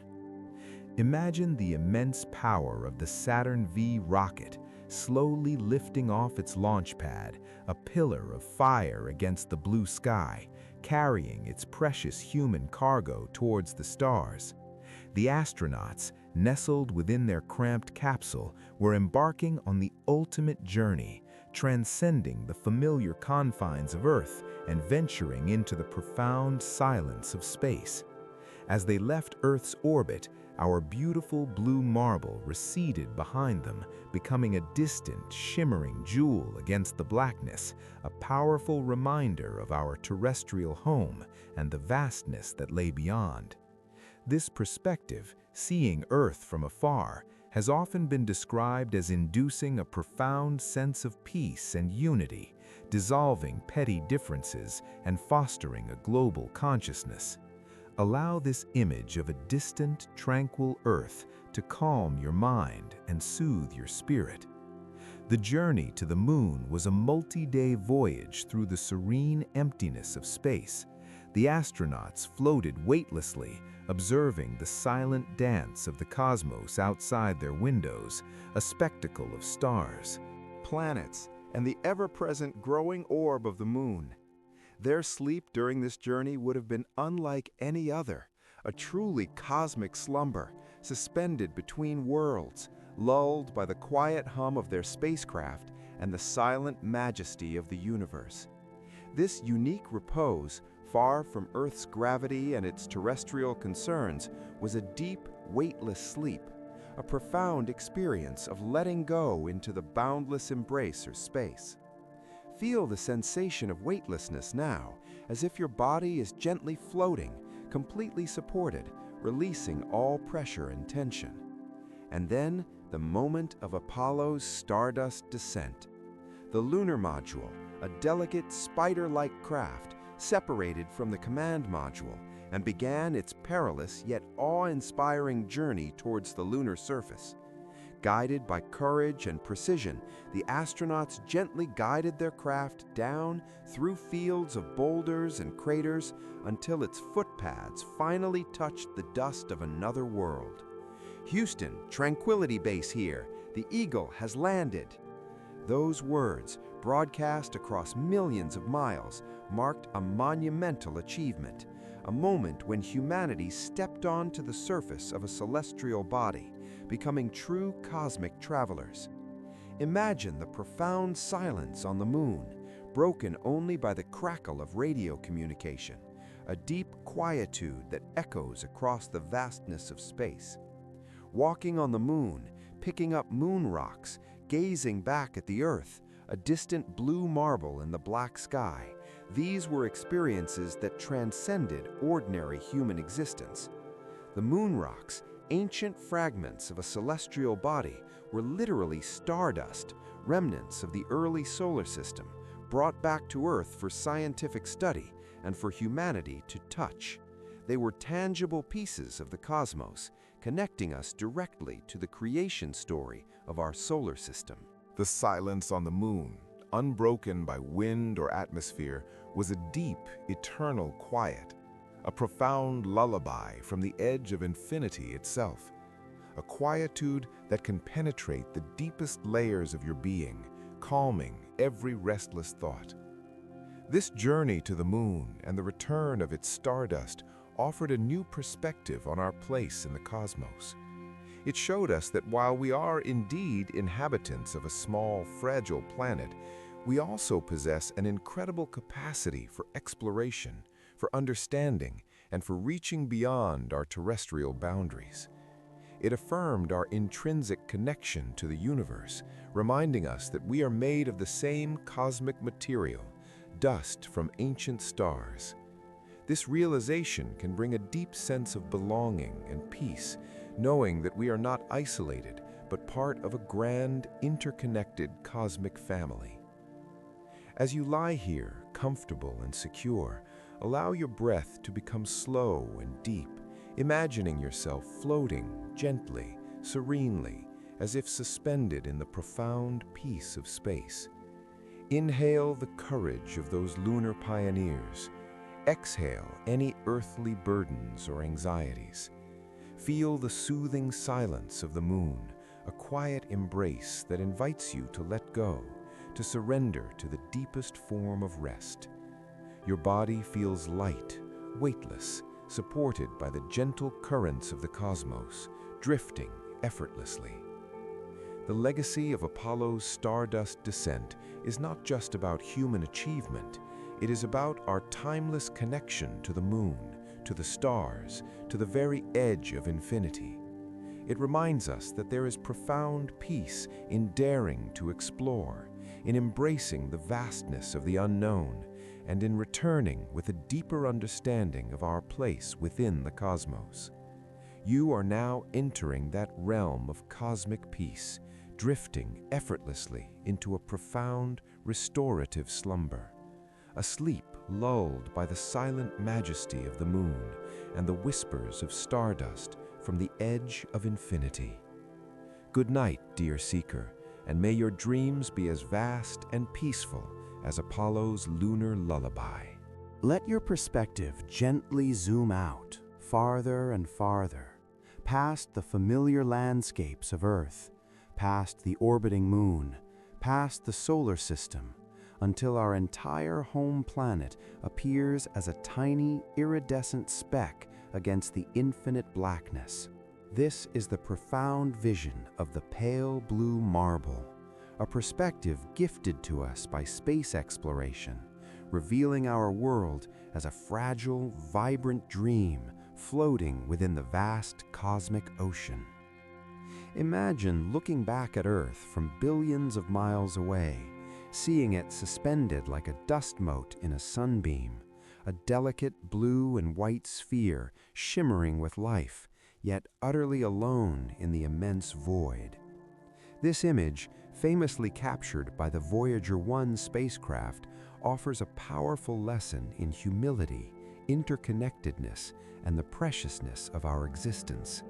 Imagine the immense power of the Saturn V rocket, slowly lifting off its launch pad, a pillar of fire against the blue sky, carrying its precious human cargo towards the stars. The astronauts, nestled within their cramped capsule, were embarking on the ultimate journey, transcending the familiar confines of Earth and venturing into the profound silence of space. As they left Earth's orbit, our beautiful blue marble receded behind them, becoming a distant, shimmering jewel against the blackness, a powerful reminder of our terrestrial home and the vastness that lay beyond. This perspective, seeing Earth from afar, has often been described as inducing a profound sense of peace and unity, dissolving petty differences and fostering a global consciousness. Allow this image of a distant, tranquil Earth to calm your mind and soothe your spirit. The journey to the moon was a multi-day voyage through the serene emptiness of space. The astronauts floated weightlessly, observing the silent dance of the cosmos outside their windows, a spectacle of stars, Planets, and the ever-present growing orb of the moon. Their sleep during this journey would have been unlike any other, a truly cosmic slumber, suspended between worlds, lulled by the quiet hum of their spacecraft and the silent majesty of the universe. This unique repose, far from Earth's gravity and its terrestrial concerns, was a deep, weightless sleep, a profound experience of letting go into the boundless embrace of space. Feel the sensation of weightlessness now, as if your body is gently floating, completely supported, releasing all pressure and tension. And then, the moment of Apollo's stardust descent. The lunar module, a delicate spider-like craft, separated from the command module and began its perilous yet awe-inspiring journey towards the lunar surface. Guided by courage and precision, the astronauts gently guided their craft down through fields of boulders and craters until its footpads finally touched the dust of another world. "Houston, Tranquility Base here. The Eagle has landed." Those words, broadcast across millions of miles, marked a monumental achievement, a moment when humanity stepped onto the surface of a celestial body, becoming true cosmic travelers. Imagine the profound silence on the moon, broken only by the crackle of radio communication, a deep quietude that echoes across the vastness of space. Walking on the moon, picking up moon rocks, gazing back at the Earth, a distant blue marble in the black sky, these were experiences that transcended ordinary human existence. The moon rocks, ancient fragments of a celestial body, were literally stardust, remnants of the early solar system, brought back to Earth for scientific study and for humanity to touch. They were tangible pieces of the cosmos, connecting us directly to the creation story of our solar system. The silence on the moon, unbroken by wind or atmosphere, was a deep, eternal quiet, a profound lullaby from the edge of infinity itself, a quietude that can penetrate the deepest layers of your being, calming every restless thought. This journey to the moon and the return of its stardust offered a new perspective on our place in the cosmos. It showed us that while we are indeed inhabitants of a small, fragile planet, we also possess an incredible capacity for exploration, for understanding, and for reaching beyond our terrestrial boundaries. It affirmed our intrinsic connection to the universe, reminding us that we are made of the same cosmic material, dust from ancient stars. This realization can bring a deep sense of belonging and peace, knowing that we are not isolated, but part of a grand, interconnected cosmic family. As you lie here, comfortable and secure, allow your breath to become slow and deep, imagining yourself floating gently, serenely, as if suspended in the profound peace of space. Inhale the courage of those lunar pioneers. Exhale any earthly burdens or anxieties. Feel the soothing silence of the moon, a quiet embrace that invites you to let go, to surrender to the deepest form of rest. Your body feels light, weightless, supported by the gentle currents of the cosmos, drifting effortlessly. The legacy of Apollo's stardust descent is not just about human achievement. It is about our timeless connection to the moon, to the stars, to the very edge of infinity. It reminds us that there is profound peace in daring to explore, in embracing the vastness of the unknown, and in returning with a deeper understanding of our place within the cosmos. You are now entering that realm of cosmic peace, drifting effortlessly into a profound, restorative slumber. A sleep lulled by the silent majesty of the moon and the whispers of stardust from the edge of infinity. Good night, dear seeker, and may your dreams be as vast and peaceful as Apollo's lunar lullaby. Let your perspective gently zoom out, farther and farther, past the familiar landscapes of Earth, past the orbiting moon, past the solar system, until our entire home planet appears as a tiny, iridescent speck against the infinite blackness. This is the profound vision of the pale blue marble, a perspective gifted to us by space exploration, revealing our world as a fragile, vibrant dream floating within the vast cosmic ocean. Imagine looking back at Earth from billions of miles away, seeing it suspended like a dust mote in a sunbeam, a delicate blue and white sphere shimmering with life, yet utterly alone in the immense void. This image, famously captured by the Voyager 1 spacecraft, offers a powerful lesson in humility, interconnectedness, and the preciousness of our existence,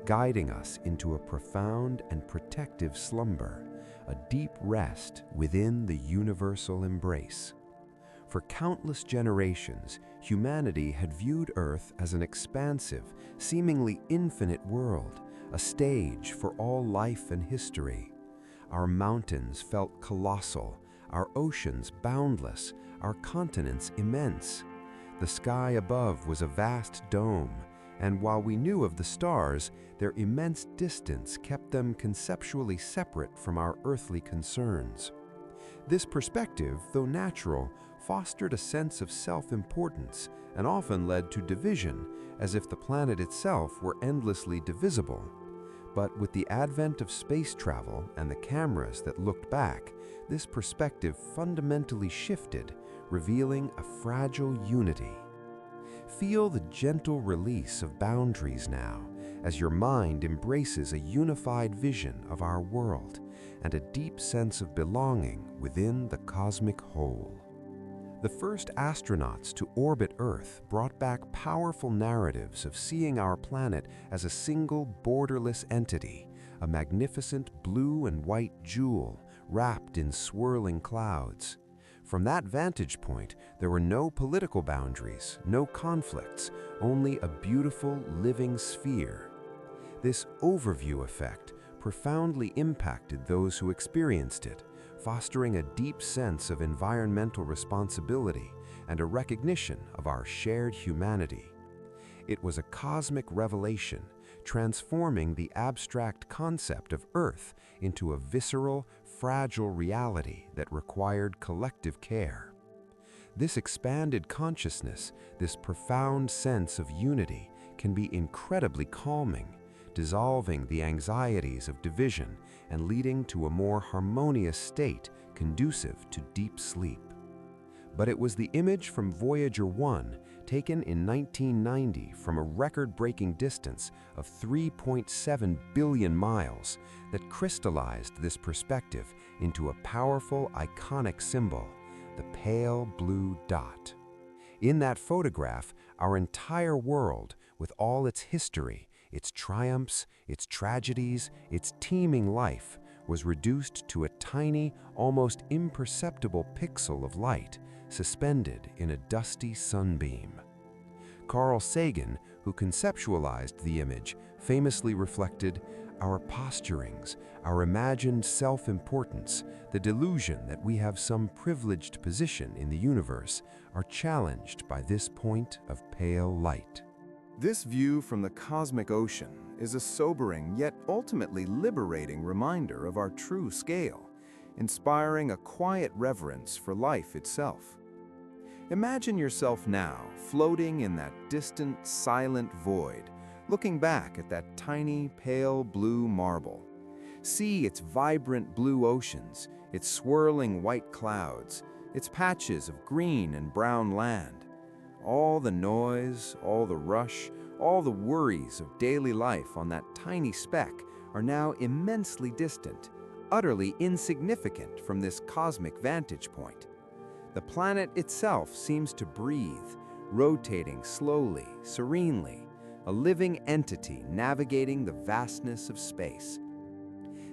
guiding us into a profound and protective slumber, a deep rest within the universal embrace. For countless generations, humanity had viewed Earth as an expansive, seemingly infinite world, a stage for all life and history. Our mountains felt colossal, our oceans boundless, our continents immense. The sky above was a vast dome, and while we knew of the stars, their immense distance kept them conceptually separate from our earthly concerns. This perspective, though natural, fostered a sense of self-importance and often led to division, as if the planet itself were endlessly divisible. But with the advent of space travel and the cameras that looked back, this perspective fundamentally shifted, revealing a fragile unity. Feel the gentle release of boundaries now, as your mind embraces a unified vision of our world and a deep sense of belonging within the cosmic whole. The first astronauts to orbit Earth brought back powerful narratives of seeing our planet as a single, borderless entity, a magnificent blue and white jewel wrapped in swirling clouds. From that vantage point, there were no political boundaries, no conflicts, only a beautiful, living sphere. This overview effect profoundly impacted those who experienced it, fostering a deep sense of environmental responsibility and a recognition of our shared humanity. It was a cosmic revelation, transforming the abstract concept of Earth into a visceral, fragile reality that required collective care. This expanded consciousness, this profound sense of unity, can be incredibly calming, dissolving the anxieties of division and leading to a more harmonious state conducive to deep sleep. But it was the image from Voyager 1, taken in 1990 from a record-breaking distance of 3.7 billion miles, that crystallized this perspective into a powerful, iconic symbol, the pale blue dot. In that photograph, our entire world, with all its history, its triumphs, its tragedies, its teeming life, was reduced to a tiny, almost imperceptible pixel of light, suspended in a dusty sunbeam. Carl Sagan, who conceptualized the image, famously reflected, "Our posturings, our imagined self-importance, the delusion that we have some privileged position in the universe, are challenged by this point of pale light." This view from the cosmic ocean is a sobering yet ultimately liberating reminder of our true scale, inspiring a quiet reverence for life itself. Imagine yourself now floating in that distant, silent void, looking back at that tiny, pale blue marble. See its vibrant blue oceans, its swirling white clouds, its patches of green and brown land. All the noise, all the rush, all the worries of daily life on that tiny speck are now immensely distant, utterly insignificant from this cosmic vantage point. The planet itself seems to breathe, rotating slowly, serenely, a living entity navigating the vastness of space.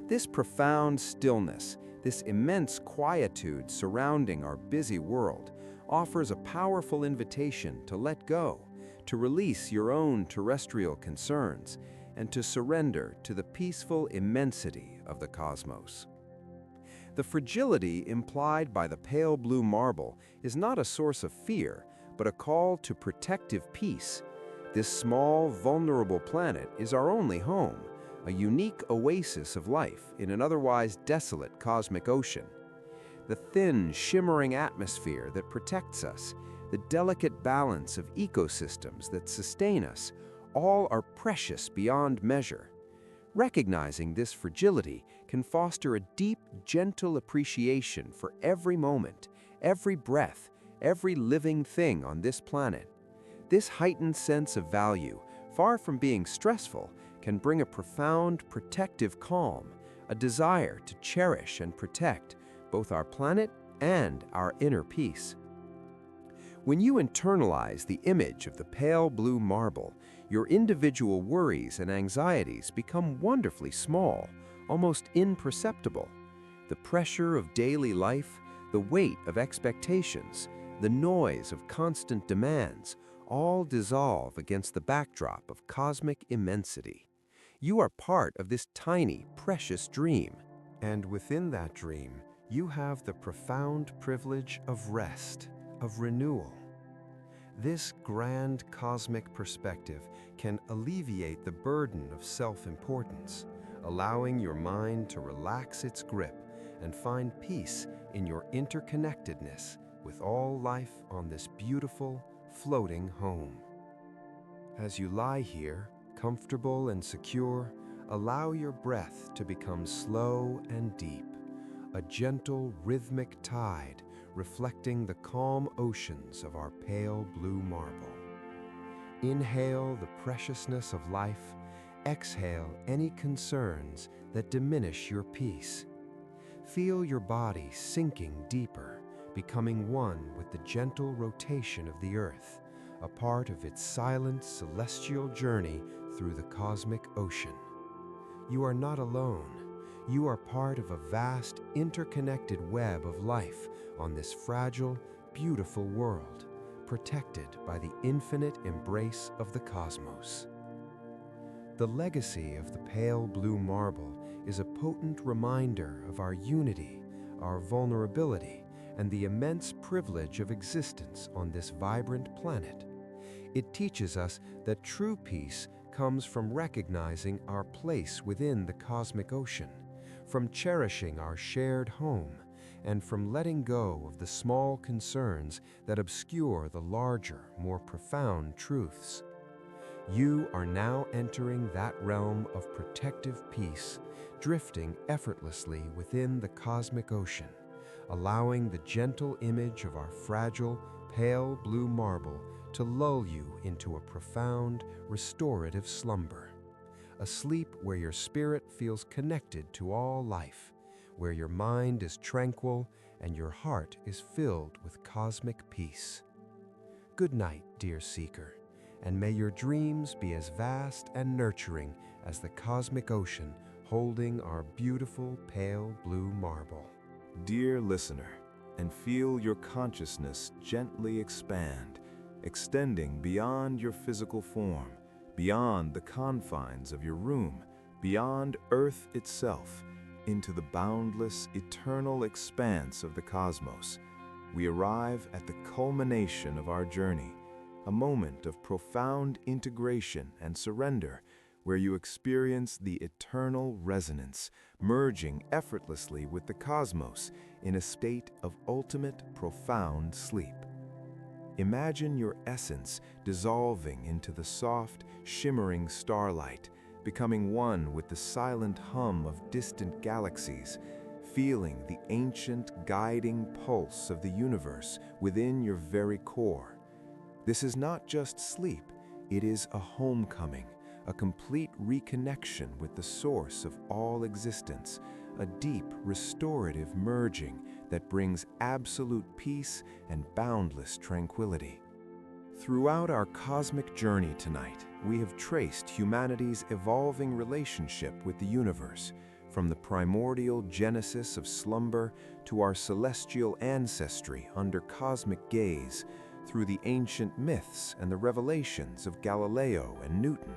This profound stillness, this immense quietude surrounding our busy world, offers a powerful invitation to let go, to release your own terrestrial concerns, and to surrender to the peaceful immensity of the cosmos. The fragility implied by the pale blue marble is not a source of fear, but a call to protective peace. This small, vulnerable planet is our only home, a unique oasis of life in an otherwise desolate cosmic ocean. The thin, shimmering atmosphere that protects us, the delicate balance of ecosystems that sustain us, all are precious beyond measure. Recognizing this fragility can foster a deep, gentle appreciation for every moment, every breath, every living thing on this planet. This heightened sense of value, far from being stressful, can bring a profound protective calm, a desire to cherish and protect both our planet and our inner peace. When you internalize the image of the pale blue marble, your individual worries and anxieties become wonderfully small, almost imperceptible. The pressure of daily life, the weight of expectations, the noise of constant demands, all dissolve against the backdrop of cosmic immensity. You are part of this tiny, precious dream. And within that dream, you have the profound privilege of rest, of renewal. This grand cosmic perspective can alleviate the burden of self-importance, allowing your mind to relax its grip and find peace in your interconnectedness with all life on this beautiful, floating home. As you lie here, comfortable and secure, allow your breath to become slow and deep, a gentle, rhythmic tide reflecting the calm oceans of our pale blue marble. Inhale the preciousness of life, exhale any concerns that diminish your peace. Feel your body sinking deeper, becoming one with the gentle rotation of the earth, a part of its silent celestial journey through the cosmic ocean. You are not alone. You are part of a vast, interconnected web of life on this fragile, beautiful world, protected by the infinite embrace of the cosmos. The legacy of the pale blue marble is a potent reminder of our unity, our vulnerability, and the immense privilege of existence on this vibrant planet. It teaches us that true peace comes from recognizing our place within the cosmic ocean, from cherishing our shared home, and from letting go of the small concerns that obscure the larger, more profound truths. You are now entering that realm of protective peace, drifting effortlessly within the cosmic ocean, allowing the gentle image of our fragile, pale blue marble to lull you into a profound, restorative slumber. A sleep where your spirit feels connected to all life, where your mind is tranquil and your heart is filled with cosmic peace. Good night, dear seeker, and may your dreams be as vast and nurturing as the cosmic ocean holding our beautiful pale blue marble. Dear listener, and feel your consciousness gently expand, extending beyond your physical form, beyond the confines of your room, beyond Earth itself, into the boundless, eternal expanse of the cosmos. We arrive at the culmination of our journey, a moment of profound integration and surrender, where you experience the eternal resonance, merging effortlessly with the cosmos in a state of ultimate, profound sleep. Imagine your essence dissolving into the soft, shimmering starlight, becoming one with the silent hum of distant galaxies, feeling the ancient, guiding pulse of the universe within your very core. This is not just sleep, it is a homecoming, a complete reconnection with the source of all existence, a deep, restorative merging that brings absolute peace and boundless tranquility. Throughout our cosmic journey tonight, we have traced humanity's evolving relationship with the universe, from the primordial genesis of slumber to our celestial ancestry under cosmic gaze, through the ancient myths and the revelations of Galileo and Newton,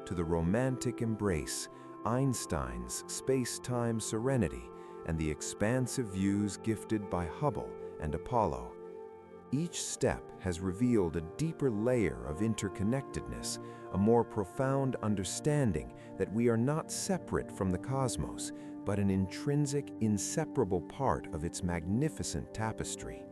to the romantic embrace, Einstein's space-time serenity, and the expansive views gifted by Hubble and Apollo. Each step has revealed a deeper layer of interconnectedness, a more profound understanding that we are not separate from the cosmos, but an intrinsic, inseparable part of its magnificent tapestry.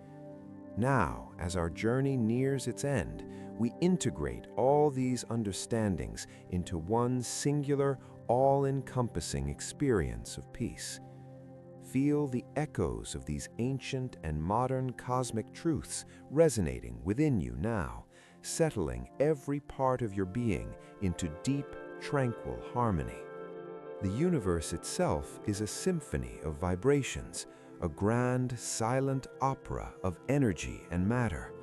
Now, as our journey nears its end, we integrate all these understandings into one singular, all-encompassing experience of peace. Feel the echoes of these ancient and modern cosmic truths resonating within you now, settling every part of your being into deep, tranquil harmony. The universe itself is a symphony of vibrations, a grand, silent opera of energy and matter.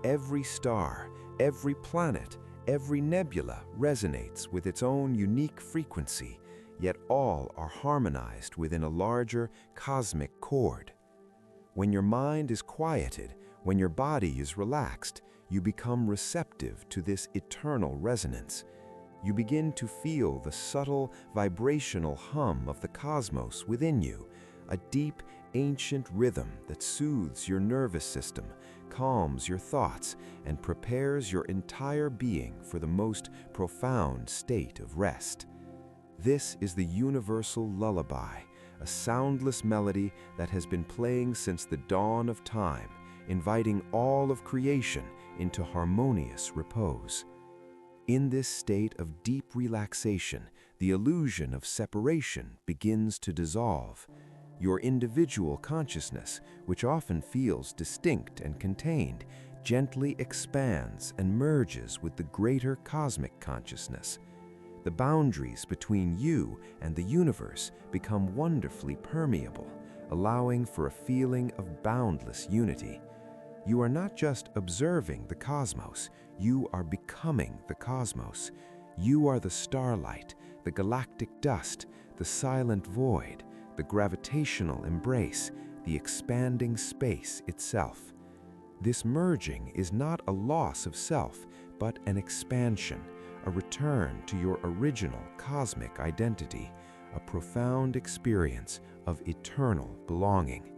Every star, every planet, every nebula resonates with its own unique frequency, yet all are harmonized within a larger cosmic chord. When your mind is quieted, when your body is relaxed, you become receptive to this eternal resonance. You begin to feel the subtle vibrational hum of the cosmos within you, a deep, ancient rhythm that soothes your nervous system, calms your thoughts, and prepares your entire being for the most profound state of rest. This is the universal lullaby, a soundless melody that has been playing since the dawn of time, inviting all of creation into harmonious repose. In this state of deep relaxation, the illusion of separation begins to dissolve. Your individual consciousness, which often feels distinct and contained, gently expands and merges with the greater cosmic consciousness. The boundaries between you and the universe become wonderfully permeable, allowing for a feeling of boundless unity. You are not just observing the cosmos, you are becoming the cosmos. You are the starlight, the galactic dust, the silent void, the gravitational embrace, the expanding space itself. This merging is not a loss of self, but an expansion, a return to your original cosmic identity, a profound experience of eternal belonging.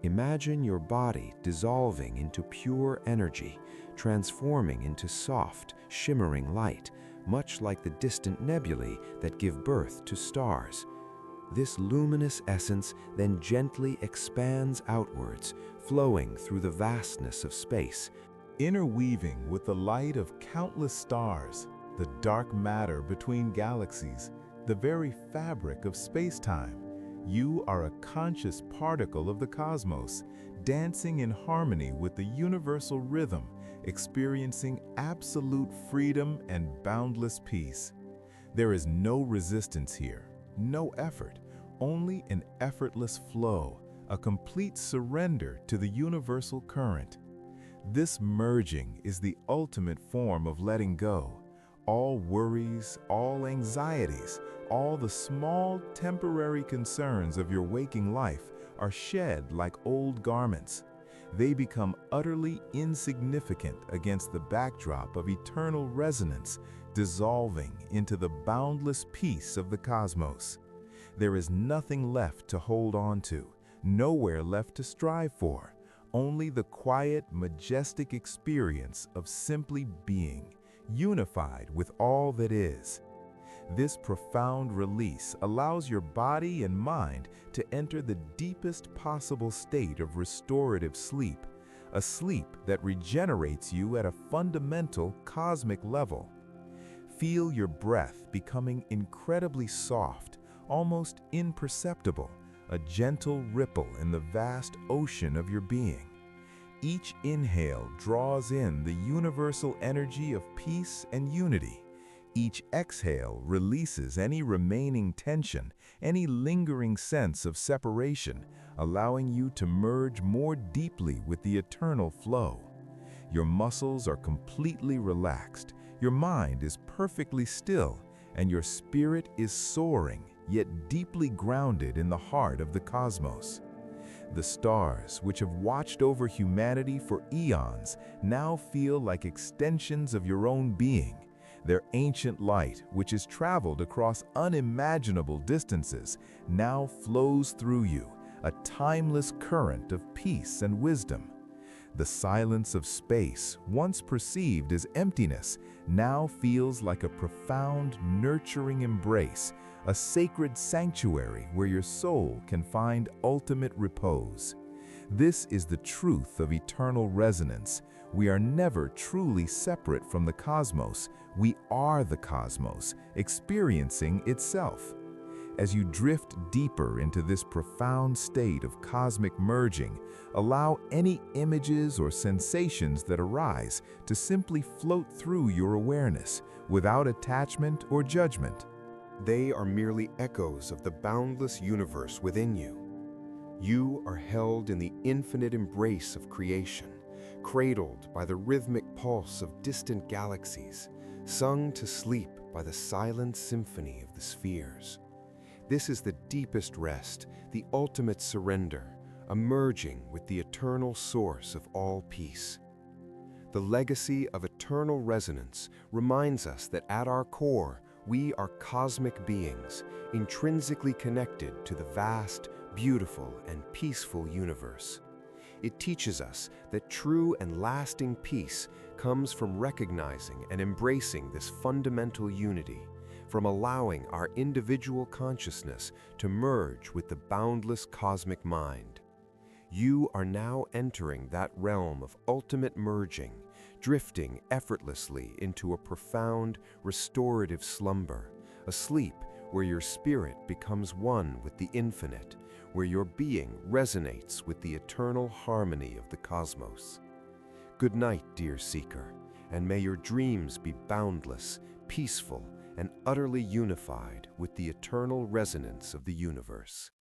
Imagine your body dissolving into pure energy, transforming into soft, shimmering light, much like the distant nebulae that give birth to stars. This luminous essence then gently expands outwards, flowing through the vastness of space, Interweaving with the light of countless stars, the dark matter between galaxies, the very fabric of space-time. You are a conscious particle of the cosmos, dancing in harmony with the universal rhythm, experiencing absolute freedom and boundless peace. There is no resistance here, no effort, only an effortless flow, a complete surrender to the universal current. This merging is the ultimate form of letting go. All worries, all anxieties, all the small temporary concerns of your waking life are shed like old garments. They become utterly insignificant against the backdrop of eternal resonance, dissolving into the boundless peace of the cosmos. There is nothing left to hold on to, nowhere left to strive for, only the quiet, majestic experience of simply being, unified with all that is. This profound release allows your body and mind to enter the deepest possible state of restorative sleep, a sleep that regenerates you at a fundamental cosmic level. Feel your breath becoming incredibly soft, almost imperceptible, a gentle ripple in the vast ocean of your being. Each inhale draws in the universal energy of peace and unity. Each exhale releases any remaining tension, any lingering sense of separation, allowing you to merge more deeply with the eternal flow. Your muscles are completely relaxed, your mind is perfectly still, and your spirit is soaring, yet deeply grounded in the heart of the cosmos. The stars, which have watched over humanity for eons, now feel like extensions of your own being. Their ancient light, which has traveled across unimaginable distances, now flows through you, a timeless current of peace and wisdom. The silence of space, once perceived as emptiness, now feels like a profound, nurturing embrace, a sacred sanctuary where your soul can find ultimate repose. This is the truth of eternal resonance. We are never truly separate from the cosmos. We are the cosmos, experiencing itself. As you drift deeper into this profound state of cosmic merging, allow any images or sensations that arise to simply float through your awareness, without attachment or judgment. They are merely echoes of the boundless universe within you. You are held in the infinite embrace of creation, cradled by the rhythmic pulse of distant galaxies, sung to sleep by the silent symphony of the spheres. This is the deepest rest, the ultimate surrender, a merging with the eternal source of all peace. The legacy of eternal resonance reminds us that at our core, we are cosmic beings, intrinsically connected to the vast, beautiful, and peaceful universe. It teaches us that true and lasting peace comes from recognizing and embracing this fundamental unity, from allowing our individual consciousness to merge with the boundless cosmic mind. You are now entering that realm of ultimate merging, drifting effortlessly into a profound, restorative slumber, a sleep where your spirit becomes one with the infinite, where your being resonates with the eternal harmony of the cosmos. Good night, dear seeker, and may your dreams be boundless, peaceful, and utterly unified with the eternal resonance of the universe.